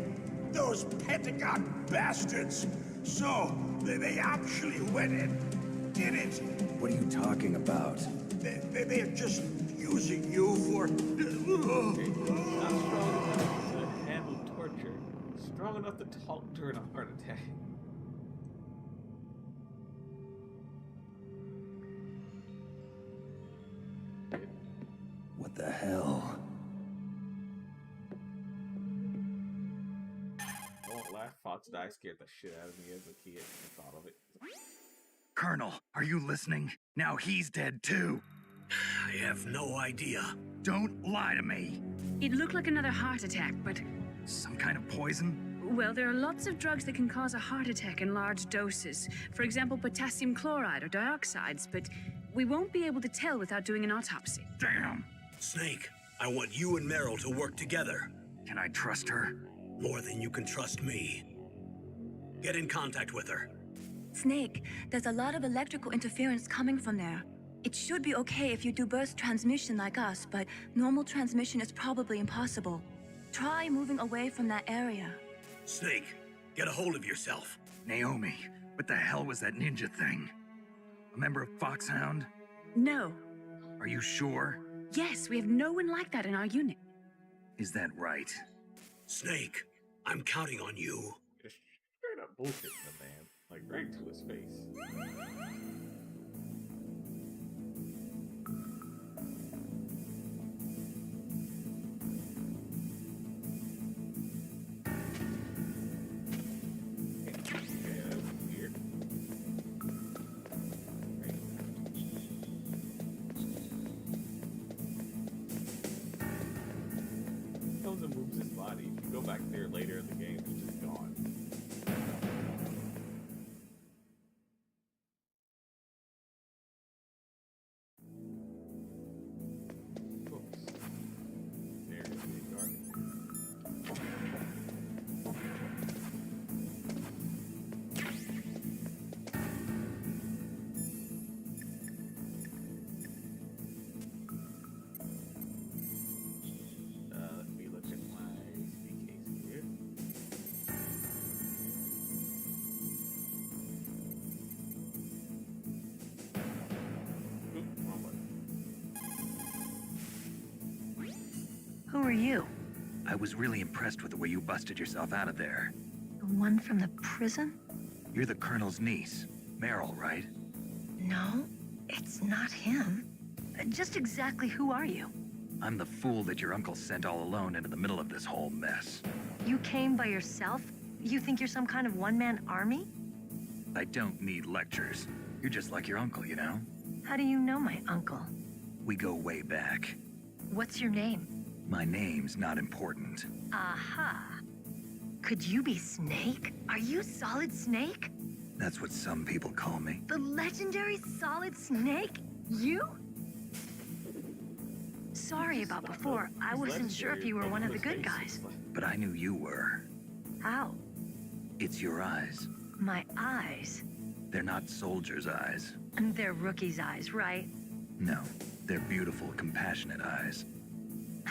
Those Pentagon bastards. So, they actually went and did it. What are you talking about? They're just using you for... Not strong enough to handle torture. Strong enough to talk during a heart attack. What the hell? I won't laugh. Fox Die scared the shit out of me as a kid. I thought of it. Colonel, are you listening? Now he's dead too. I have no idea. Don't lie to me. It looked like another heart attack, but... Some kind of poison? Well, there are lots of drugs that can cause a heart attack in large doses. For example, potassium chloride or dioxides, but we won't be able to tell without doing an autopsy. Damn. Snake, I want you and Meryl to work together. Can I trust her? More than you can trust me. Get in contact with her. Snake, there's a lot of electrical interference coming from there. It should be okay if you do burst transmission like us, but normal transmission is probably impossible. Try moving away from that area. Snake, get a hold of yourself. Naomi, what the hell was that ninja thing? A member of Foxhound? No. Are you sure? Yes, we have no one like that in our unit. Is that right? Snake, I'm counting on you. Just straight up bullshit the man. Like right to his face. Who are you? I was really impressed with the way you busted yourself out of there. The one from the prison? You're the Colonel's niece, Meryl, right? No, it's not him. Just exactly who are you? I'm the fool that your uncle sent all alone into the middle of this whole mess. You came by yourself? You think you're some kind of one-man army? I don't need lectures. You're just like your uncle, you know? How do you know my uncle? We go way back. What's your name? My name's not important. Aha. Could you be Snake? Are you Solid Snake? That's what some people call me. The legendary Solid Snake? You? Sorry about before. I wasn't sure if you were one of the good guys. But I knew you were. How? It's your eyes. My eyes? They're not soldiers' eyes. And they're rookies' eyes, right? No, they're beautiful, compassionate eyes.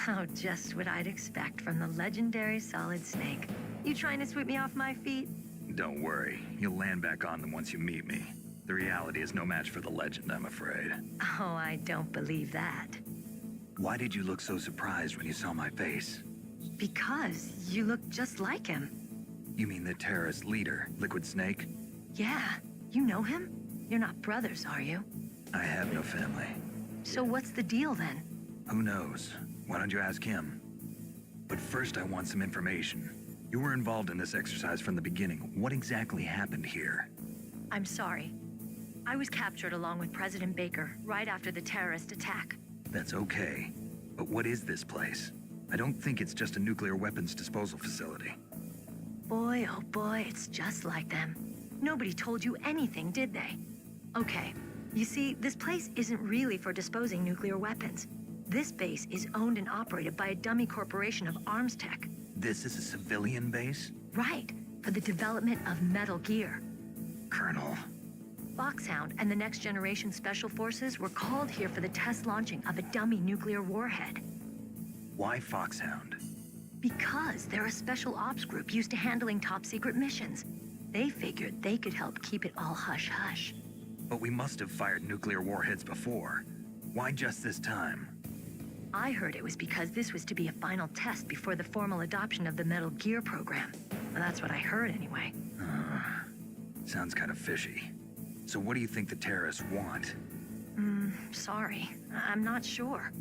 Oh, just what I'd expect from the legendary Solid Snake. You trying to sweep me off my feet? Don't worry, you'll land back on them once you meet me. The reality is no match for the legend, I'm afraid. Oh, I don't believe that. Why did you look so surprised when you saw my face? Because you look just like him. You mean the terrorist leader, Liquid Snake? Yeah, you know him? You're not brothers, are you? I have no family. So what's the deal then? Who knows? Why don't you ask him? But first I want some information. You were involved in this exercise from the beginning. What exactly happened here? I'm sorry. I was captured along with President Baker right after the terrorist attack. That's okay. But what is this place? I don't think it's just a nuclear weapons disposal facility. Boy, oh boy, it's just like them. Nobody told you anything, did they? Okay, you see, this place isn't really for disposing nuclear weapons. This base is owned and operated by a dummy corporation of arms tech. This is a civilian base? Right, for the development of Metal Gear. Colonel. Foxhound and the Next Generation Special Forces were called here for the test launching of a dummy nuclear warhead. Why Foxhound? Because they're a special ops group used to handling top-secret missions. They figured they could help keep it all hush-hush. But we must have fired nuclear warheads before. Why just this time? I heard it was because this was to be a final test before the formal adoption of the Metal Gear program. Well, that's what I heard anyway. Sounds kind of fishy. So what do you think the terrorists want? Sorry. I'm not sure.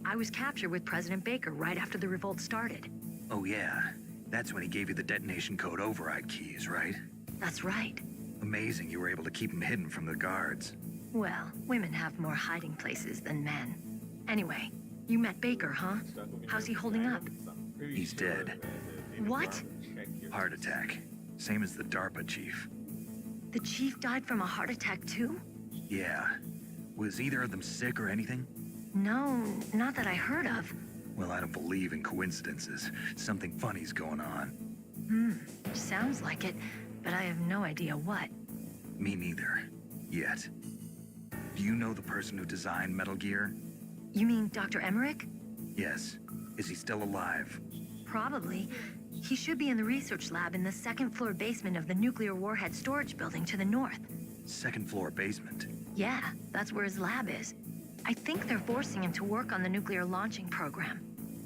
I was captured with President Baker right after the revolt started. Oh yeah, that's when he gave you the detonation code override keys, right? That's right. Amazing you were able to keep him hidden from the guards. Well, women have more hiding places than men. Anyway, you met Baker, huh? How's he holding up? He's dead. What? Heart attack. Same as the DARPA chief. The chief died from a heart attack too? Yeah. Was either of them sick or anything? No, not that I heard of. Well, I don't believe in coincidences. Something funny's going on. Sounds like it, but I have no idea what. Me neither. Yet. Do you know the person who designed Metal Gear? You mean Dr. Emmerich? Yes. Is he still alive? Probably. He should be in the research lab in the second-floor basement of the nuclear warhead storage building to the north. Second-floor basement? Yeah, that's where his lab is. I think they're forcing him to work on the nuclear launching program.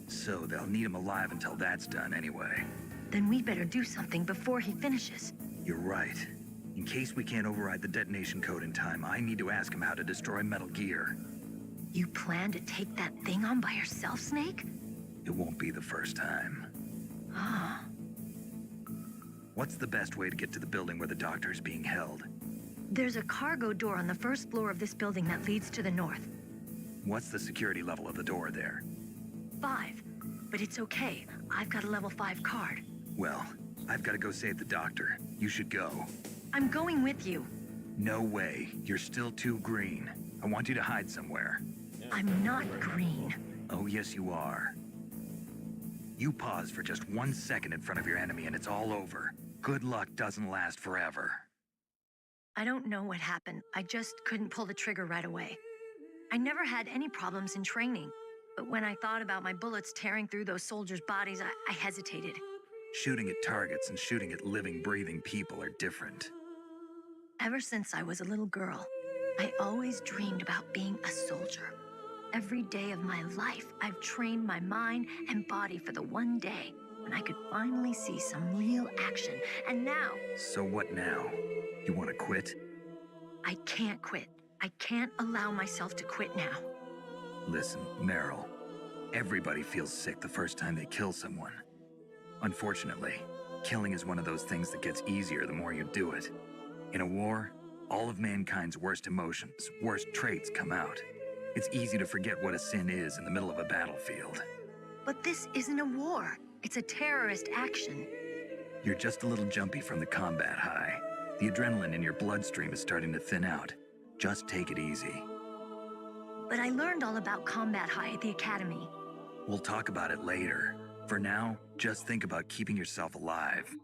So they'll need him alive until that's done anyway. Then we better do something before he finishes. You're right. In case we can't override the detonation code in time, I need to ask him how to destroy Metal Gear. You plan to take that thing on by yourself, Snake? It won't be the first time. Ah. What's the best way to get to the building where the doctor's being held? There's a cargo door on the first floor of this building that leads to the north. What's the security level of the door there? 5. But it's okay. I've got a level 5 card. Well, I've got to go save the doctor. You should go. I'm going with you. No way. You're still too green. I want you to hide somewhere. I'm not green. Oh, yes, you are. You pause for just 1 second in front of your enemy and it's all over. Good luck doesn't last forever. I don't know what happened. I just couldn't pull the trigger right away. I never had any problems in training, but when I thought about my bullets tearing through those soldiers' bodies, I hesitated. Shooting at targets and shooting at living, breathing people are different. Ever since I was a little girl, I always dreamed about being a soldier. Every day of my life, I've trained my mind and body for the one day when I could finally see some real action. And now... So what now? You want to quit? I can't quit. I can't allow myself to quit now. Listen, Meryl. Everybody feels sick the first time they kill someone. Unfortunately, killing is one of those things that gets easier the more you do it. In a war, all of mankind's worst emotions, worst traits come out. It's easy to forget what a sin is in the middle of a battlefield. But this isn't a war. It's a terrorist action. You're just a little jumpy from the combat high. The adrenaline in your bloodstream is starting to thin out. Just take it easy. But I learned all about combat high at the academy. We'll talk about it later. For now, just think about keeping yourself alive.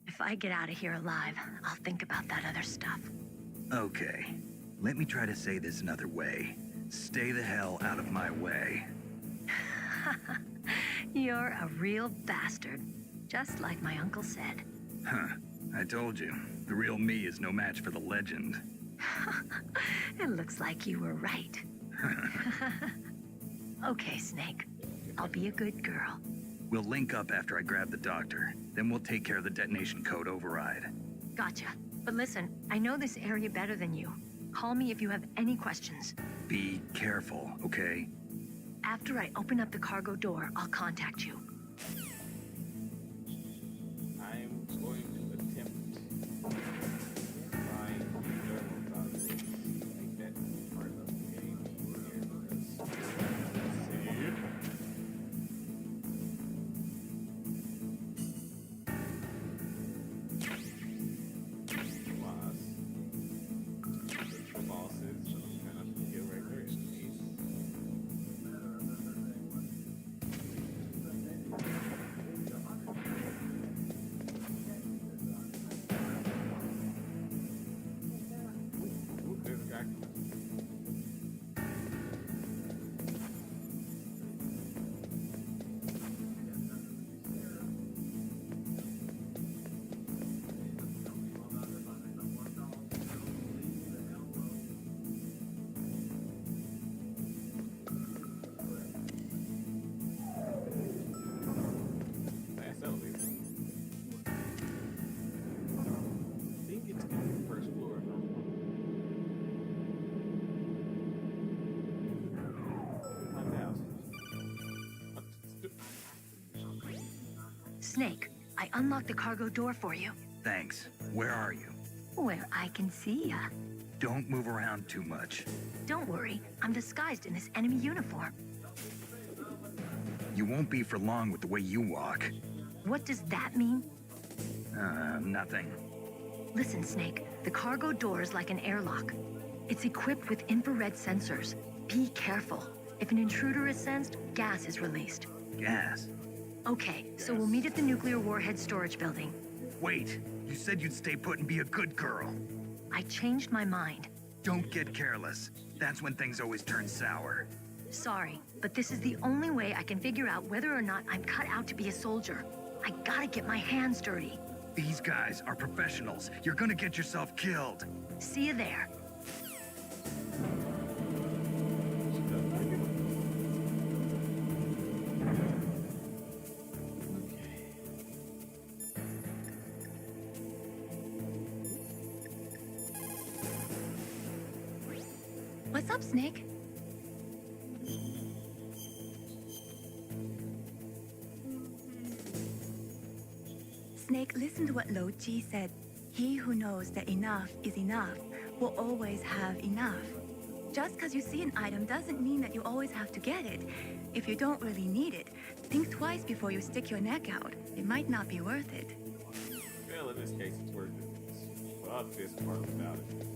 If I get out of here alive, I'll think about that other stuff. Okay. Let me try to say this another way. Stay the hell out of my way. You're a real bastard. Just like my uncle said. Huh. I told you. The real me is no match for the legend. It looks like you were right. Okay, Snake. I'll be a good girl. We'll link up after I grab the doctor. Then we'll take care of the detonation code override. Gotcha. But listen, I know this area better than you. Call me if you have any questions. Be careful, okay? After I open up the cargo door, I'll contact you. I'm going to attempt to find make that part of the game here. Let's see. Snake, I unlocked the cargo door for you. Thanks. Where are you? Where I can see ya. Don't move around too much. Don't worry, I'm disguised in this enemy uniform. You won't be for long with the way you walk. What does that mean? Nothing. Listen, Snake, the cargo door is like an airlock. It's equipped with infrared sensors. Be careful. If an intruder is sensed, gas is released. Gas? Okay, so we'll meet at the nuclear warhead storage building. Wait, you said you'd stay put and be a good girl. I changed my mind. Don't get careless. That's when things always turn sour. Sorry, but this is the only way I can figure out whether or not I'm cut out to be a soldier. I gotta get my hands dirty. These guys are professionals. You're gonna get yourself killed. See you there. What's up, Snake? Snake, listen to what Lo Ji said. He who knows that enough is enough will always have enough. Just because you see an item doesn't mean that you always have to get it. If you don't really need it, think twice before you stick your neck out. It might not be worth it. Well, in this case, it's worth it. Fuck this part about it.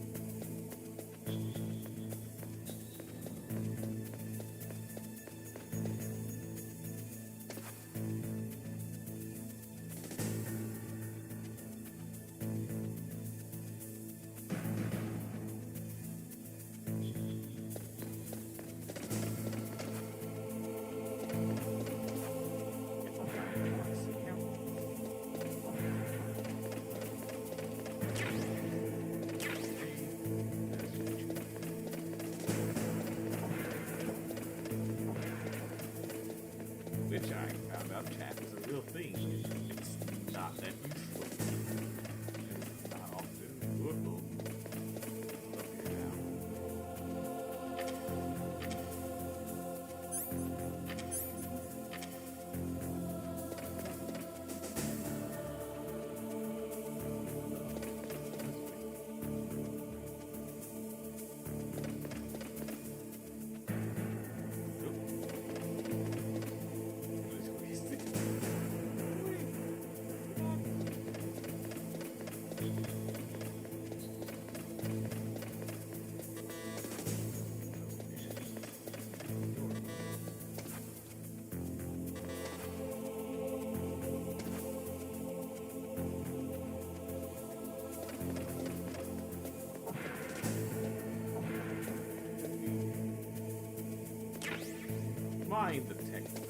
lie detector.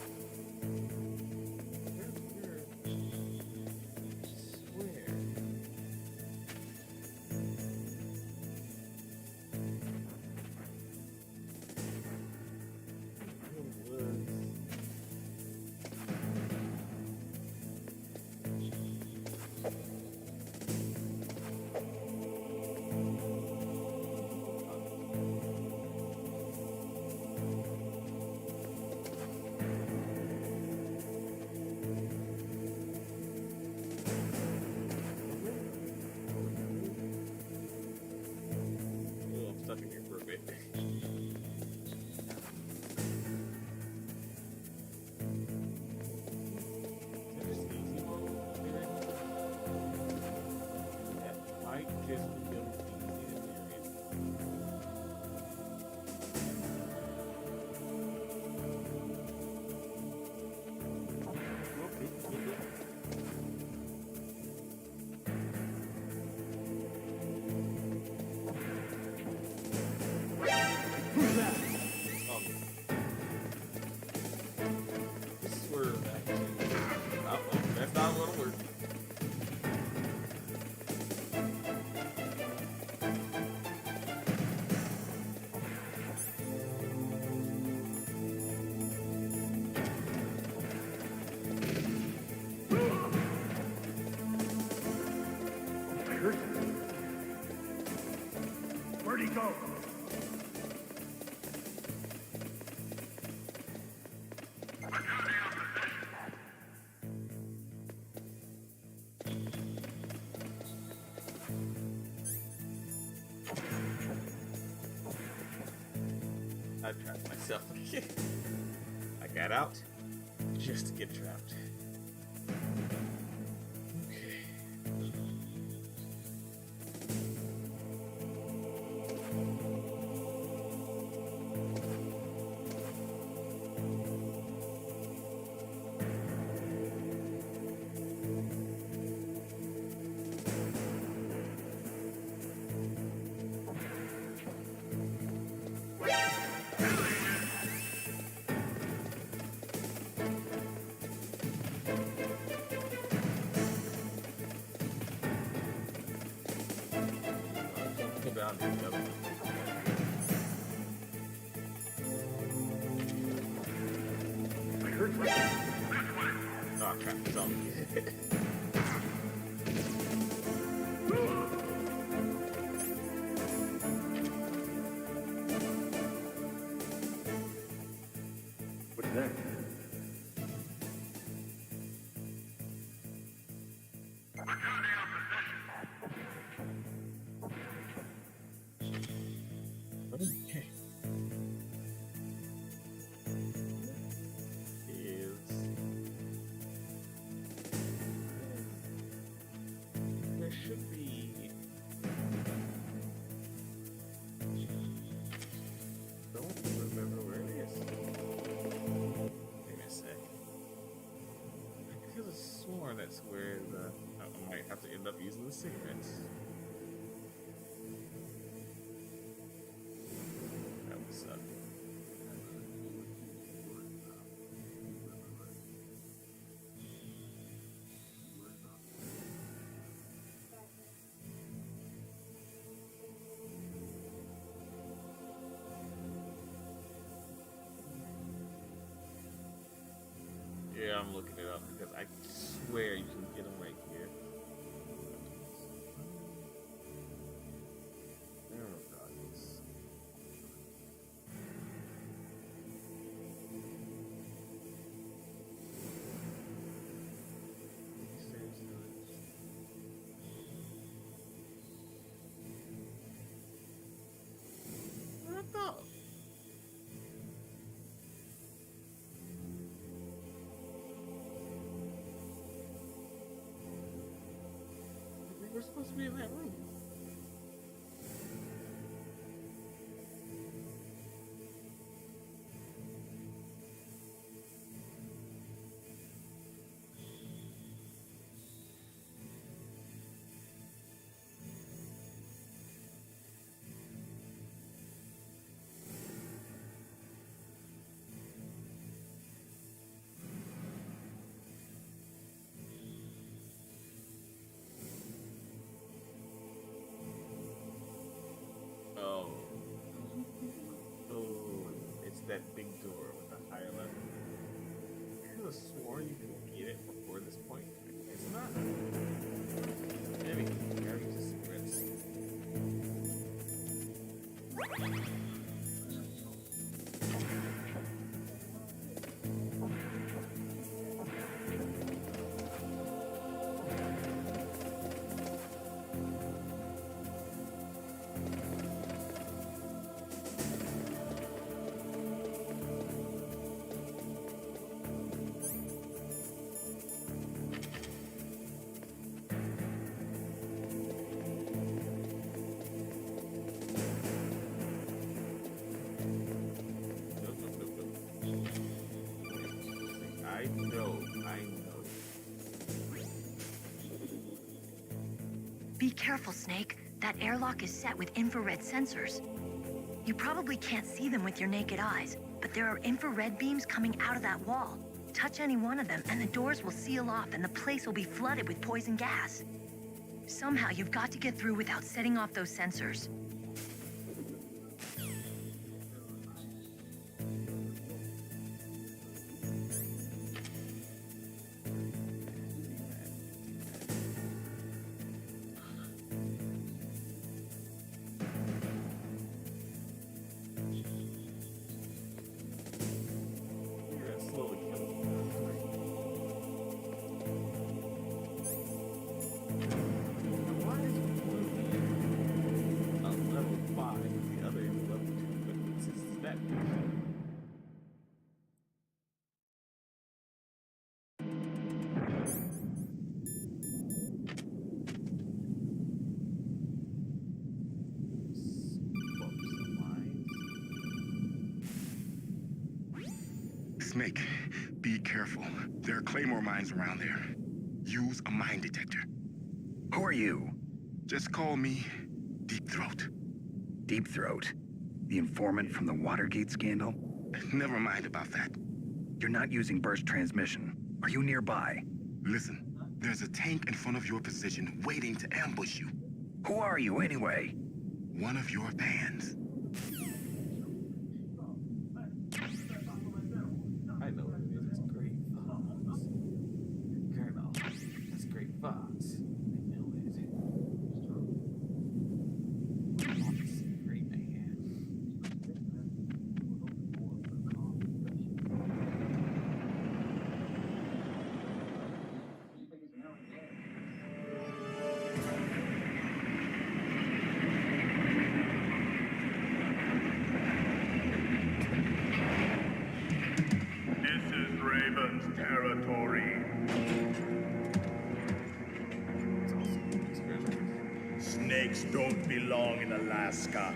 Where'd he go? I trapped myself. I got out just to get trapped. Down to the other one. I heard something. Oh crap, it's on me. What's that? Okay. There should be. Don't remember where it is. Give me a sec. I could have sworn that's where I might have to end up using the cigarettes. That would suck. Yeah, I'm looking it up because I swear you can get them right here. Oh god, this. What the? We're supposed to be in that room. that big door with the higher level. I could have sworn you can get it before this point. It's not. Maybe just cigarettes. I know. Be careful, Snake. That airlock is set with infrared sensors. You probably can't see them with your naked eyes, but there are infrared beams coming out of that wall. Touch any one of them, and the doors will seal off, and the place will be flooded with poison gas. Somehow, you've got to get through without setting off those sensors. Snake, be careful. There are claymore mines around there. Use a mine detector. Who are you? Just call me Deep Throat. Deep Throat? The informant from the Watergate scandal? Never mind about that. You're not using burst transmission. Are you nearby? Listen, there's a tank in front of your position waiting to ambush you. Who are you anyway? One of your fans. I know it is. It's great Fox. Colonel, that's great Fox. I know it. Fox, great man. Territory. Snakes don't belong in Alaska.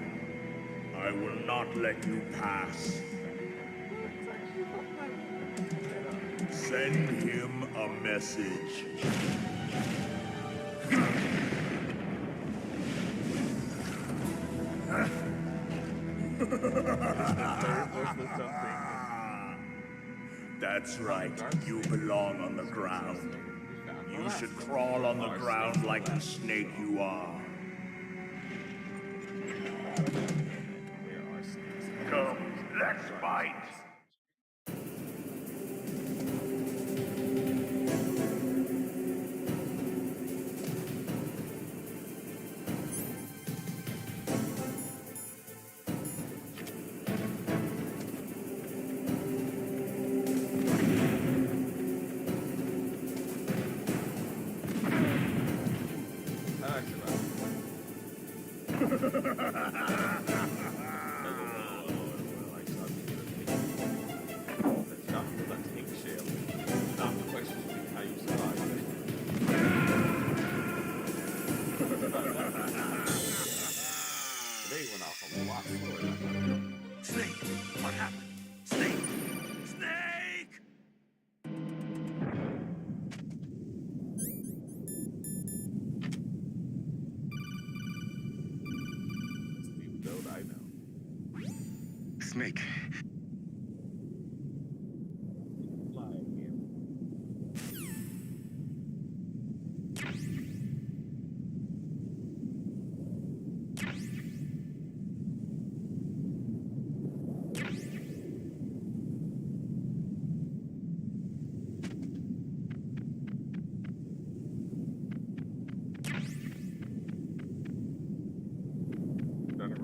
I will not let you pass. Send him a message. That's right. You belong on the ground. You should crawl on the ground like the snake you are. Come, let's fight. Snake, what happened? Snake! Snake! I know. Snake.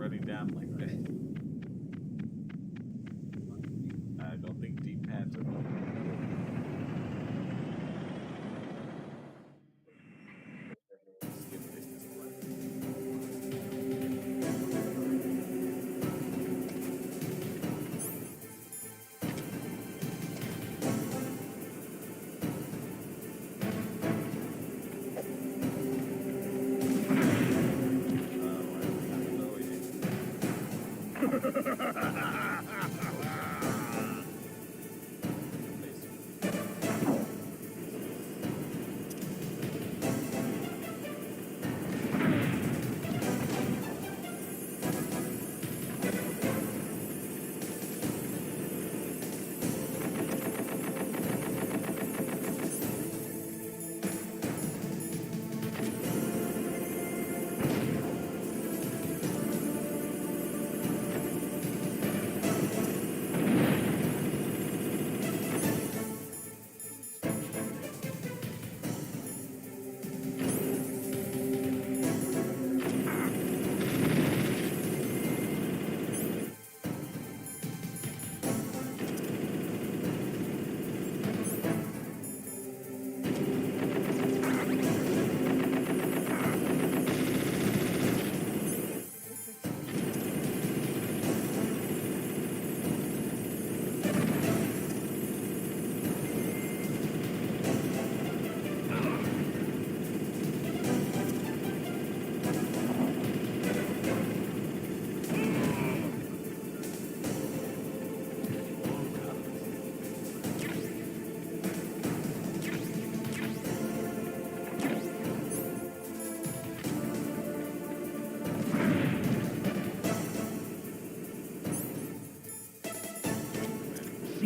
running down like that. I don't think deep paths are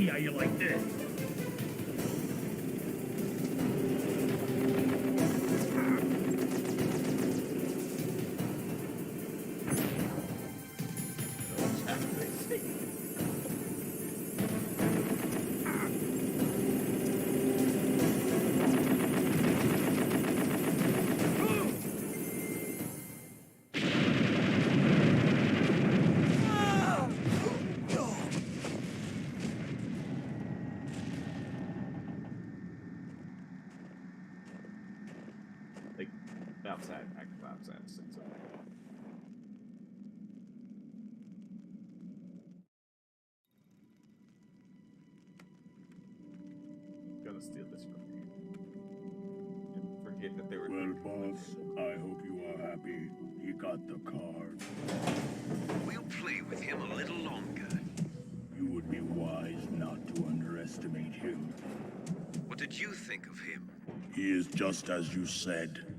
See how you like this? outside, active outside. So. Gonna steal this from you. And forget that they were. Well, boss, I hope you are happy. He got the card. We'll play with him a little longer. You would be wise not to underestimate him. What did you think of him? He is just as you said.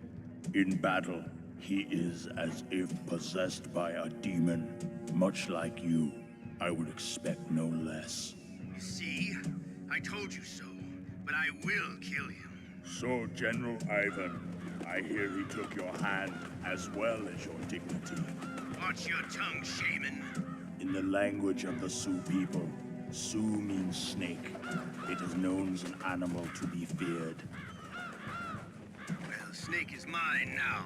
In battle, he is as if possessed by a demon. Much like you, I would expect no less. See? I told you so, but I will kill him. So, General Ivan, I hear he took your hand as well as your dignity. Watch your tongue, shaman. In the language of the Sioux people, Sioux means snake. It is known as an animal to be feared. Well, Snake is mine now.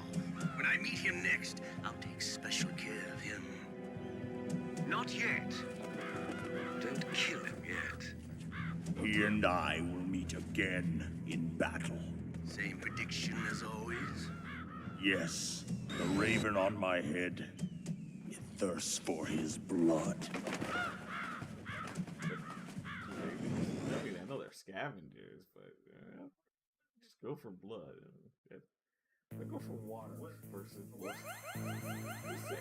When I meet him next, I'll take special care of him. Not yet. Don't kill him yet. He and I will meet again in battle. Same prediction as always? Yes, the raven on my head. It thirsts for his blood. I mean, I know they're scavengers, but just go for blood. I go for water versus blood. Just saying.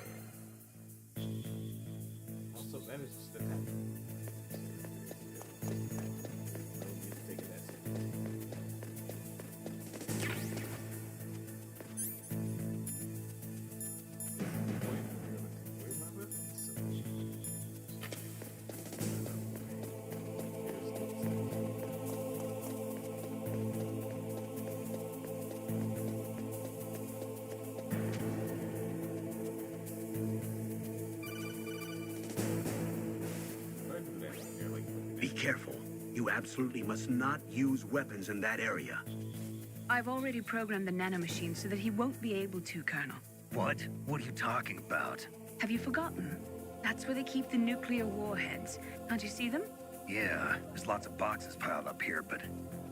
Also, that is just an Be careful. You absolutely must not use weapons in that area. I've already programmed the nanomachine so that he won't be able to, Colonel. What? What are you talking about? Have you forgotten? That's where they keep the nuclear warheads. Can't you see them? Yeah, there's lots of boxes piled up here, but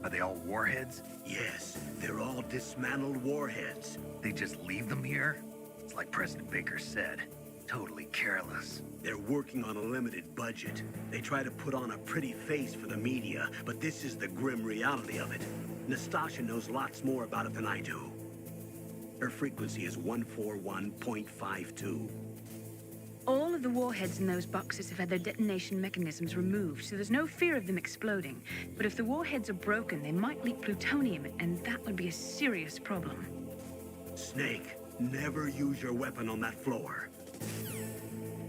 are they all warheads? Yes, they're all dismantled warheads. They just leave them here? It's like President Baker said. Totally careless. They're working on a limited budget. They try to put on a pretty face for the media, but this is the grim reality of it. Nastasha knows lots more about it than I do. Her frequency is 141.52. All of the warheads in those boxes have had their detonation mechanisms removed, so there's no fear of them exploding. But if the warheads are broken, they might leak plutonium, and that would be a serious problem. Snake, never use your weapon on that floor.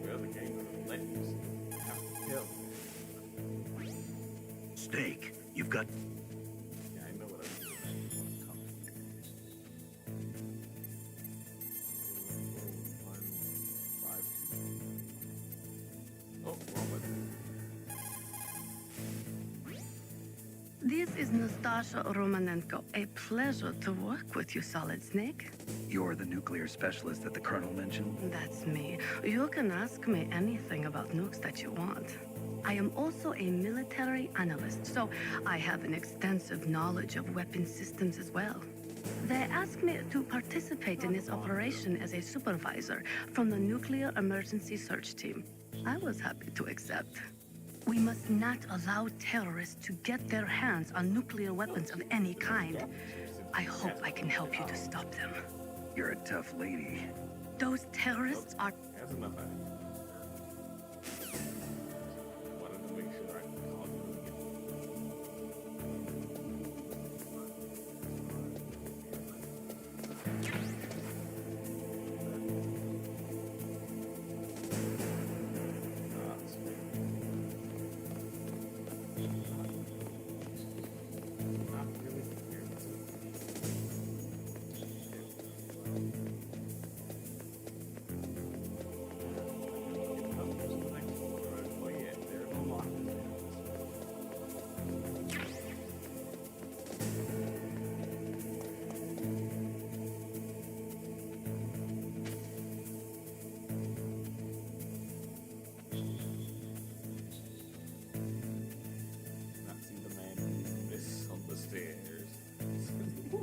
Well, the game doesn't let you have to kill. Snake, you've got... Yeah, I know what I'm doing. Oh, wrong button. This is Nastasha Romanenko. A pleasure to work with you, Solid Snake. You're the nuclear specialist that the Colonel mentioned? That's me. You can ask me anything about nukes that you want. I am also a military analyst, so I have an extensive knowledge of weapon systems as well. They asked me to participate in this operation as a supervisor from the Nuclear Emergency Search Team. I was happy to accept. We must not allow terrorists to get their hands on nuclear weapons of any kind. I hope I can help you to stop them. You're a tough lady. Those terrorists are... That's enough of it. Wanted to make sure I can call you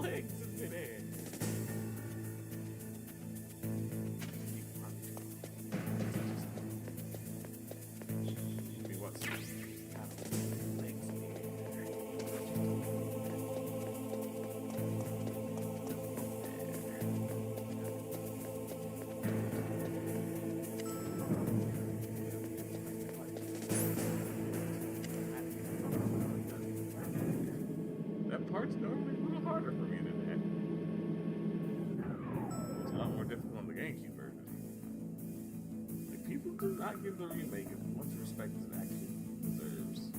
legs in midair. That part's normally a little harder for me than that. It's a lot more difficult on the GameCube version. Like, people do not give the remake as much respect as it actually deserves.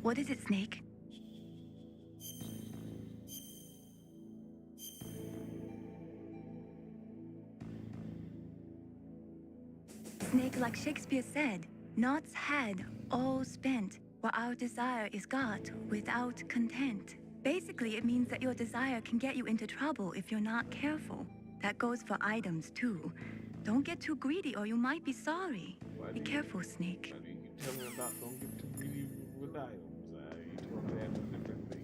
What is it, Snake? Snake, like Shakespeare said, naught's had, all spent, while our desire is got without content. Basically, it means that your desire can get you into trouble if you're not careful. That goes for items, too. Don't get too greedy or you might be sorry. Be careful, Snake. You tell me about don't get too greedy with items. You told me that was a different thing.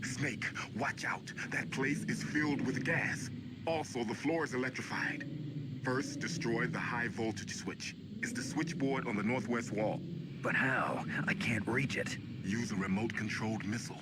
Snake, watch out. That place is filled with gas. Also, the floor is electrified. First, destroy the high voltage switch. It's the switchboard on the northwest wall. But how? I can't reach it. Use a remote-controlled missile.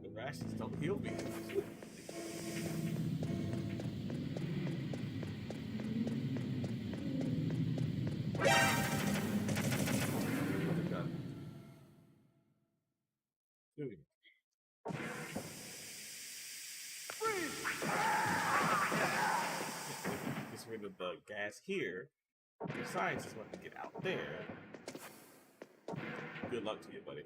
The rashes don't heal me. Gets rid of the gas here. The scientists want to get out there. Good luck to you, buddy.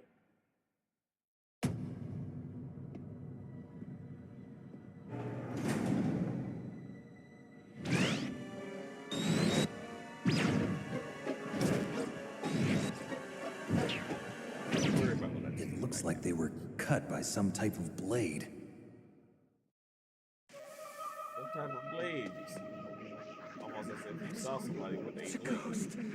It looks like they were cut by some type of blade. Some type of blade. Almost as if you saw somebody with a blade.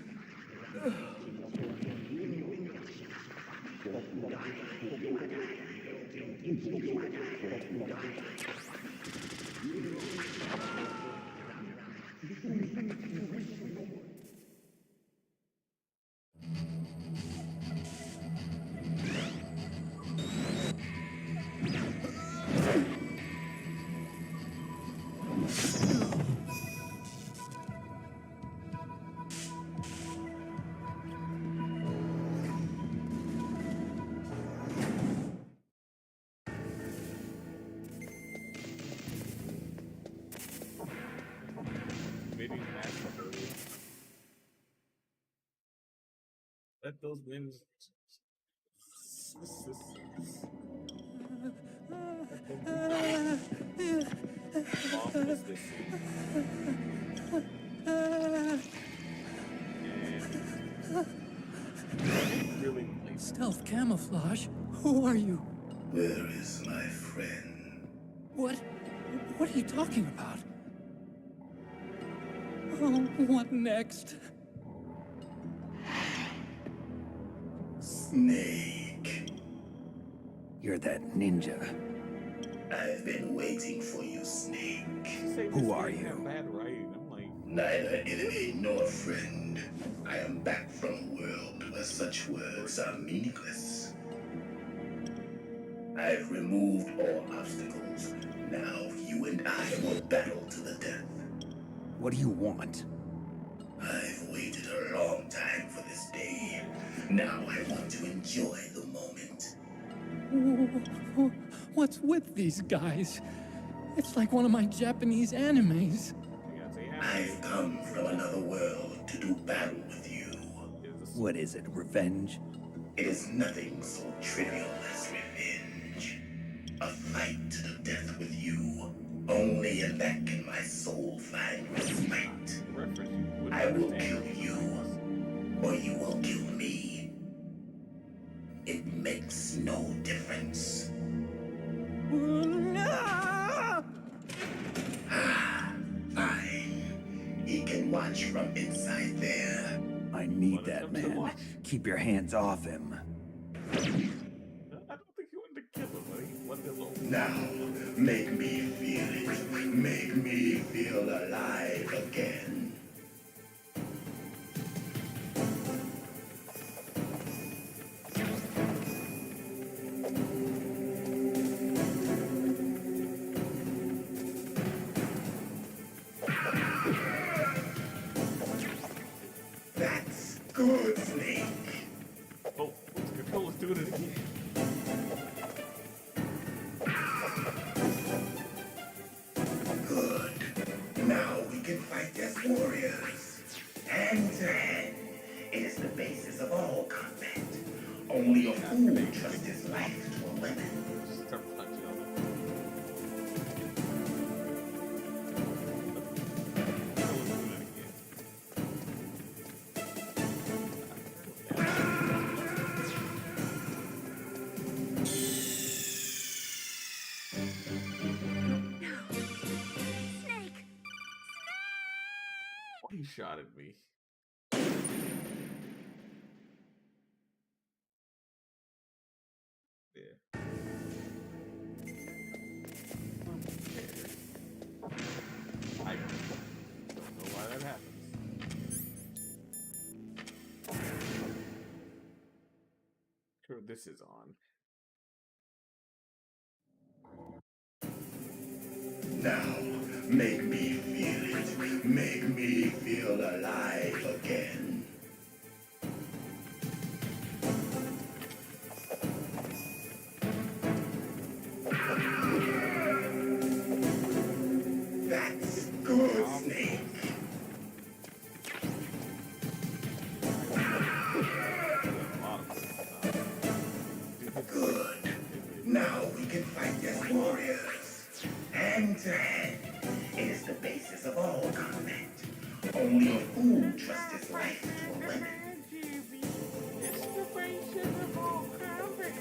maybe master. Let those winds. Really Stealth camouflage? Who are you? Where is my friend? What are you talking about? Oh, what next? Snake. You're that ninja. I've been waiting for you, Snake. Who are you? Bad writing. I'm like, Neither enemy nor friend. I am back from a world where such words are meaningless. I've removed all obstacles. Now you and I will battle to the death. What do you want? I've waited a long time for this day. Now I want to enjoy the moment. What's with these guys? It's like one of my Japanese animes. I've come from another world to do battle with you. What is it, revenge? It is nothing so trivial as revenge. A fight to the death with you. Only in that can my soul find respite. I will kill you, or you will kill me. It makes no difference. Fine. He can watch from inside there. I need that man. Keep your hands off him. I don't think he wanted to kill him, but he wanted alone. Now, make me feel it. Make me feel alive again. That's good, Snake. Oh, the controller's doing it again. Good. Now we can fight as warriors. Hand to hand. It is the basis of all combat. Only a fool trusts his life to a weapon. Start punching on him. He shot at me. Yeah. I don't know why that happens. Sure, this is on. Now, make me feel it. Make me feel alive again. That's good, Snake. Good. Now we can fight as warriors. Hand to hand. It is the basis of all combat. Only a fool trusts his life to a weapon. It's the basis of all combat.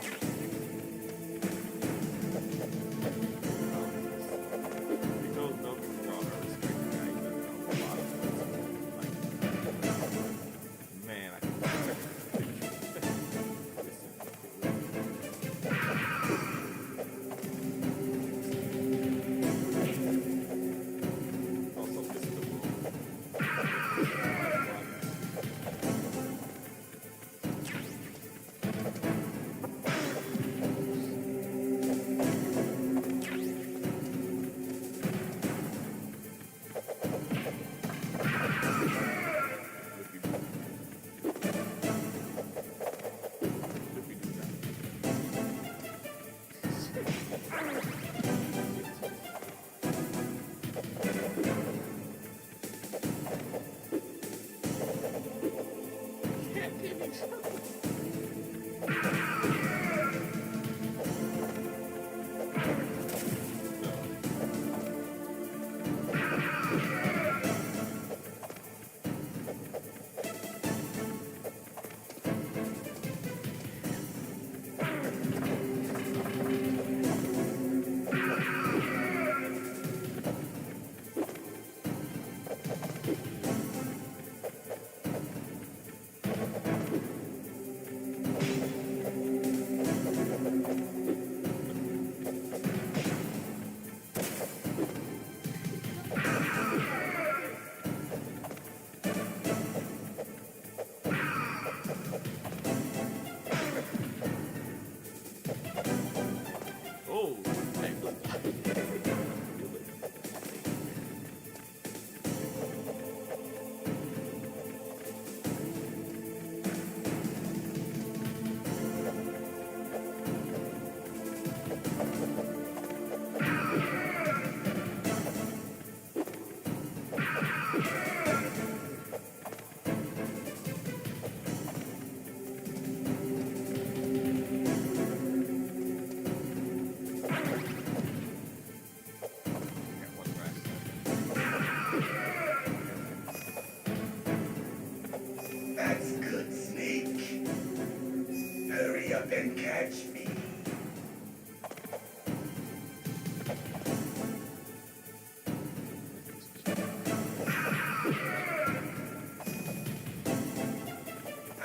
Man, That's good, Snake. Hurry up and catch me.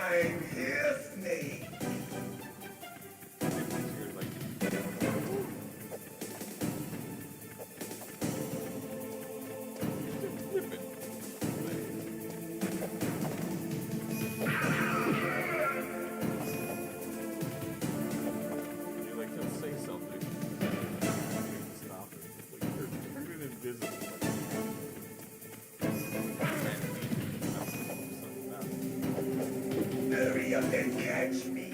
I'm here, Snake. Hurry up and catch me.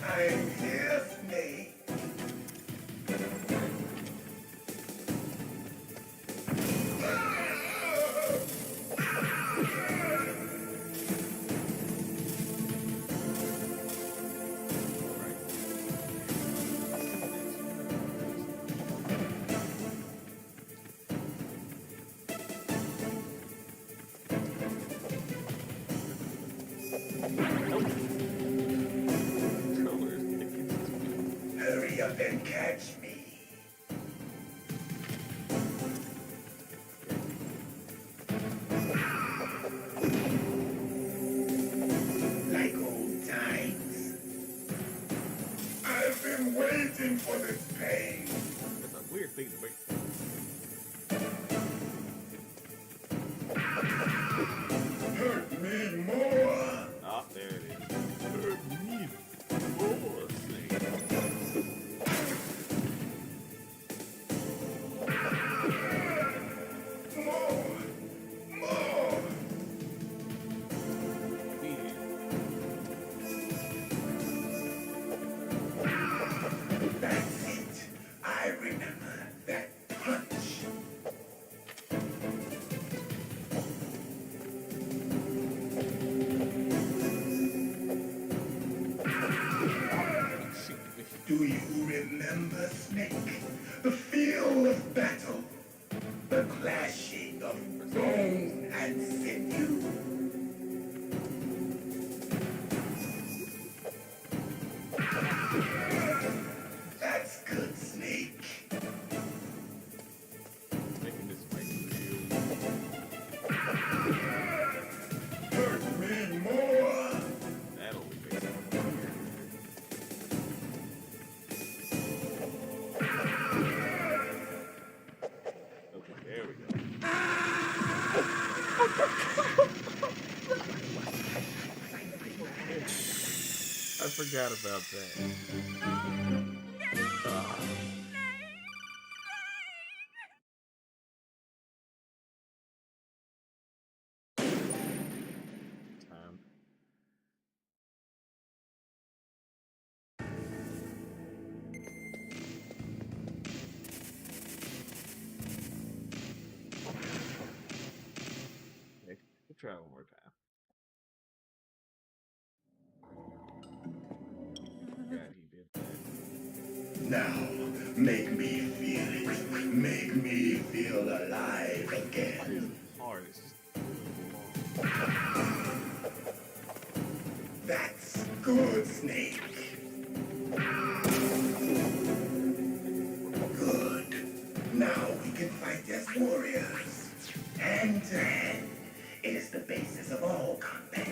I'm here, Snake. Hurry up and catch me. Like old times. I've been waiting for this pain. That's a weird thing to wait for. Hurt me more. Ah, there it is. Hurt me more, Snake. More. That's it. I remember that punch. Do you remember, Snake? The feel of battle. The clashing of bone and sinew. That's good, Snake. Making this fight real. Hurt me more. That'll be big. Okay, there we go. I forgot about that. Ah. Time. Okay, we'll try one more time. God, he did that. Now, make me feel it. Make me feel alive again. Hard. It's just That's good, Snake. Good. Now we can fight as warriors. Hand to hand. It is the basis of all combat.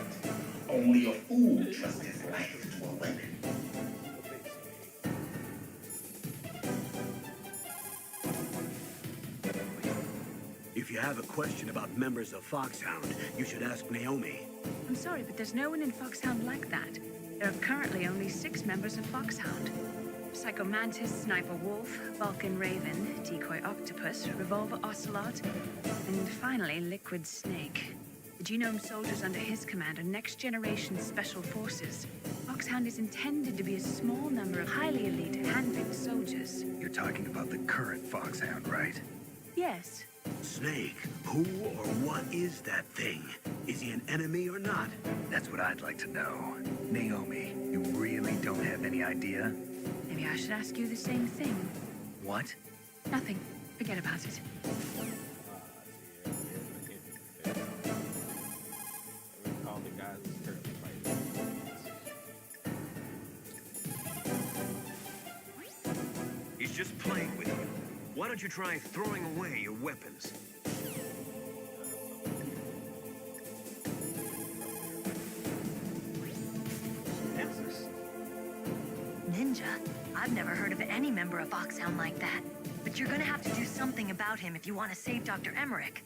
Only a fool trusts his life to a weapon. If you have a question about members of Foxhound, you should ask Naomi. I'm sorry, but there's no one in Foxhound like that. There are currently only 6 members of Foxhound. Psycho Mantis, Sniper Wolf, Vulcan Raven, Decoy Octopus, Revolver Ocelot, and finally Liquid Snake. The genome soldiers under his command are next-generation special forces. Foxhound is intended to be a small number of highly elite, hand-picked soldiers. You're talking about the current Foxhound, right? Yes. Snake, who or what is that thing? Is he an enemy or not? That's what I'd like to know. Naomi, you really don't have any idea? Maybe I should ask you the same thing. What? Nothing. Forget about it. He's just playing with you. Why don't you try throwing away your weapons? Ninja? I've never heard of any member of Foxhound like that. But you're gonna have to do something about him if you want to save Dr. Emmerich.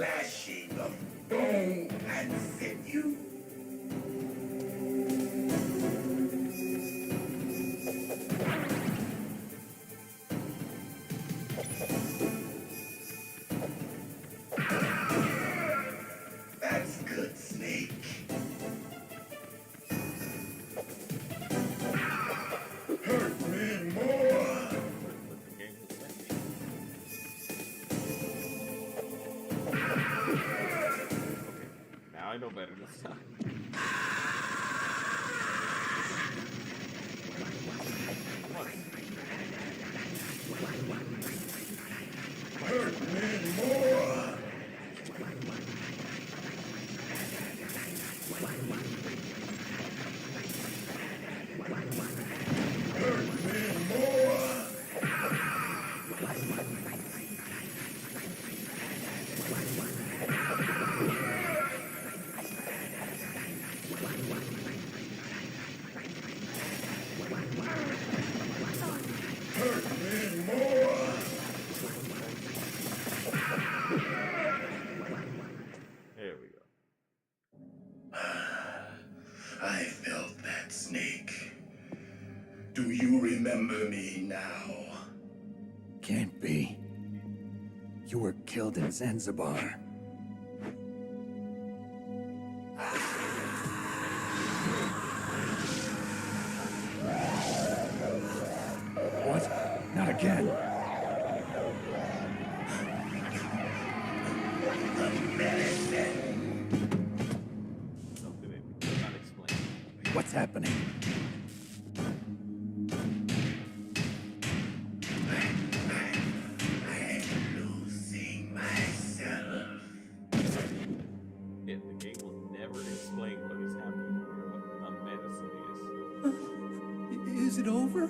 clashing of bone and sinew. That's good, Snake. Hurt me more. Now I know better this time. Hurt me more. Hurt me more. Hurt me more. There we go. I felt that, Snake. Do you remember me now? Can't be. You were killed in Zanzibar. What? Not again. Something that you cannot explain. What's happening? I'm losing myself. Yeah, the game will never explain what is happening here, what the medicine is. Is it over?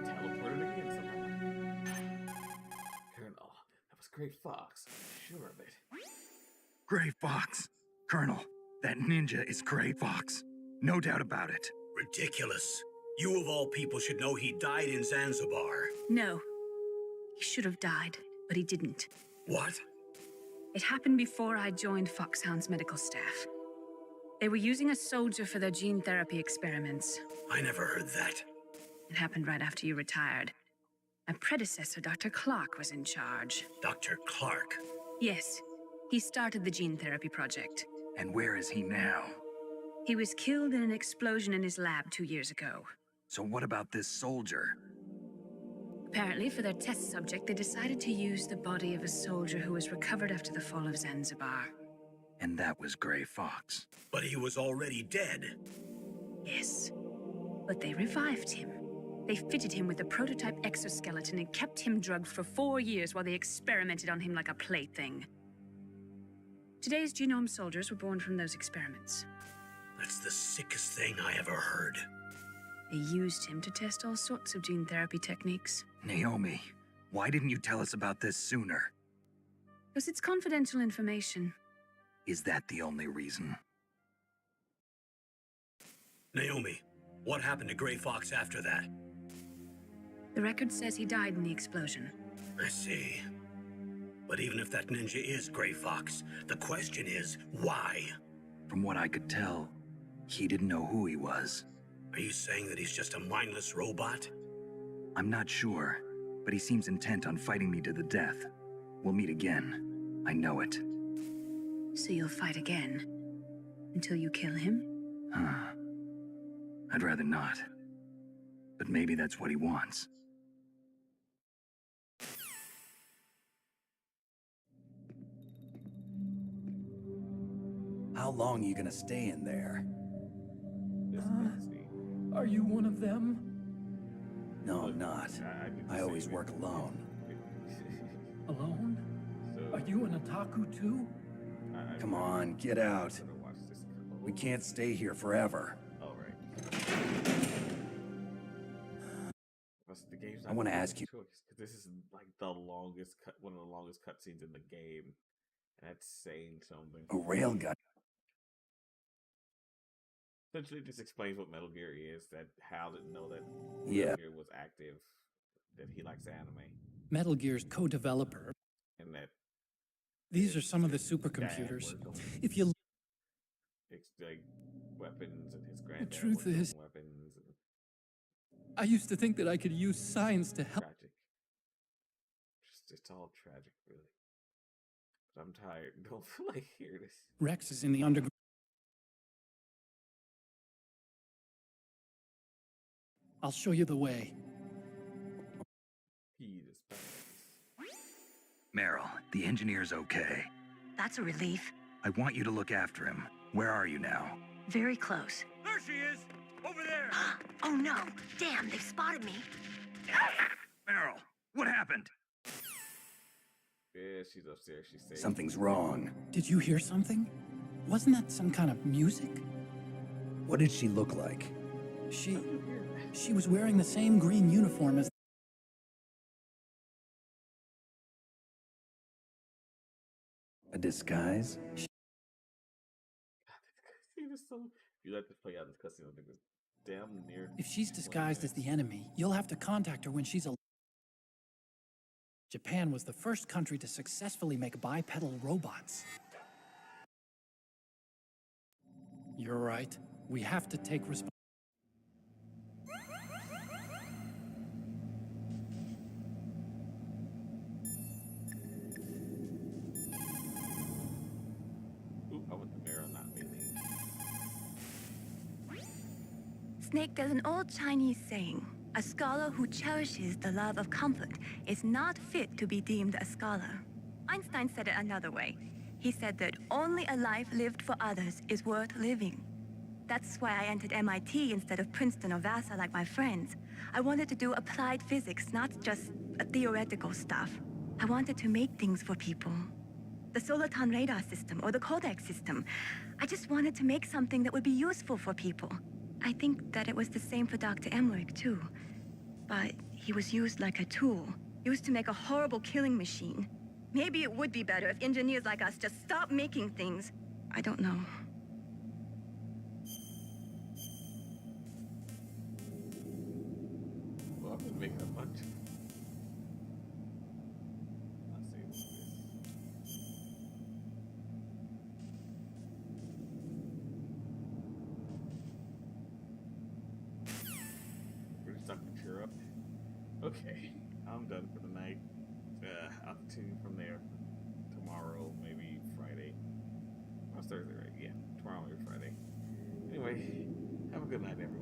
Teleported again somehow. Colonel, that was Great Fox. I'm sure of it. Gray Fox. Colonel, that ninja is Gray Fox. No doubt about it. Ridiculous. You of all people should know he died in Zanzibar. No. He should have died, but he didn't. What? It happened before I joined Foxhound's medical staff. They were using a soldier for their gene therapy experiments. I never heard that. It happened right after you retired. My predecessor, Dr. Clark, was in charge. Dr. Clark? Yes, he started the gene therapy project. And where is he now? He was killed in an explosion in his lab 2 years ago. So what about this soldier? Apparently, for their test subject, they decided to use the body of a soldier who was recovered after the fall of Zanzibar. And that was Gray Fox. But he was already dead. Yes, but they revived him. They fitted him with a prototype exoskeleton and kept him drugged for 4 years while they experimented on him like a plaything. Today's genome soldiers were born from those experiments. That's the sickest thing I ever heard. They used him to test all sorts of gene therapy techniques. Naomi, why didn't you tell us about this sooner? Because it's confidential information. Is that the only reason? Naomi, what happened to Gray Fox after that? The record says he died in the explosion. I see. But even if that ninja is Gray Fox, the question is, why? From what I could tell, he didn't know who he was. Are you saying that he's just a mindless robot? I'm not sure, but he seems intent on fighting me to the death. We'll meet again. I know it. So you'll fight again? Until you kill him? I'd rather not. But maybe that's what he wants. How long are you gonna stay in there? Are you one of them? No, I'm not. I always work alone. Alone? Are you an otaku too? Come on, get out. We can't stay here forever. I want to ask you. Because this is like the longest cut, one of the longest cutscenes in the game, That's saying something. A railgun. Essentially, this explains what Metal Gear is. That Hal didn't know that Yeah. Metal Gear was active. That he likes anime, Metal Gear's co-developer. and that These are some of the dad supercomputers. worked on If you like weapons, and his granddad truth worked is- on weapons. And I used to think that I could use science to help. tragic. It's all tragic, really. But I'm tired. Don't feel like hear this. Rex is in the underground. I'll show you the way. He just Meryl, the engineer's okay. That's a relief. I want you to look after him. Where are you now? Very close. There she is! Over there! Oh no! Damn, they've spotted me. Meryl, what happened? Yeah, she's upstairs. She's safe. Something's wrong. Did you hear something? Wasn't that some kind of music? What did she look like? She was wearing the same green uniform as... A disguise? See this so. If you let this play out, this cutscene, I think it's damn near. If she's disguised as the enemy, you'll have to contact her when she's alive. Japan was the first country to successfully make bipedal robots. You're right. We have to take responsibility. Ooh, I want the mirror, not melee. Snake, there's an old Chinese saying, a scholar who cherishes the love of comfort is not fit to be deemed a scholar. Einstein said it another way. He said that only a life lived for others is worth living. That's why I entered MIT instead of Princeton or Vassar like my friends. I wanted to do applied physics, not just theoretical stuff. I wanted to make things for people. The Soliton radar system or the Codex system. I just wanted to make something that would be useful for people. I think that it was the same for Dr. Emmerich, too. But he was used like a tool, used to make a horrible killing machine. Maybe it would be better if engineers like us just stopped making things. I don't know. Well, I've been making a bunch. Let's see what this. We're just not to cheer up. Okay, I'm done for the night. I'll continue from there tomorrow, maybe Friday. Oh, it's Thursday, right? Yeah, tomorrow, maybe Friday. Anyway, have a good night, everyone.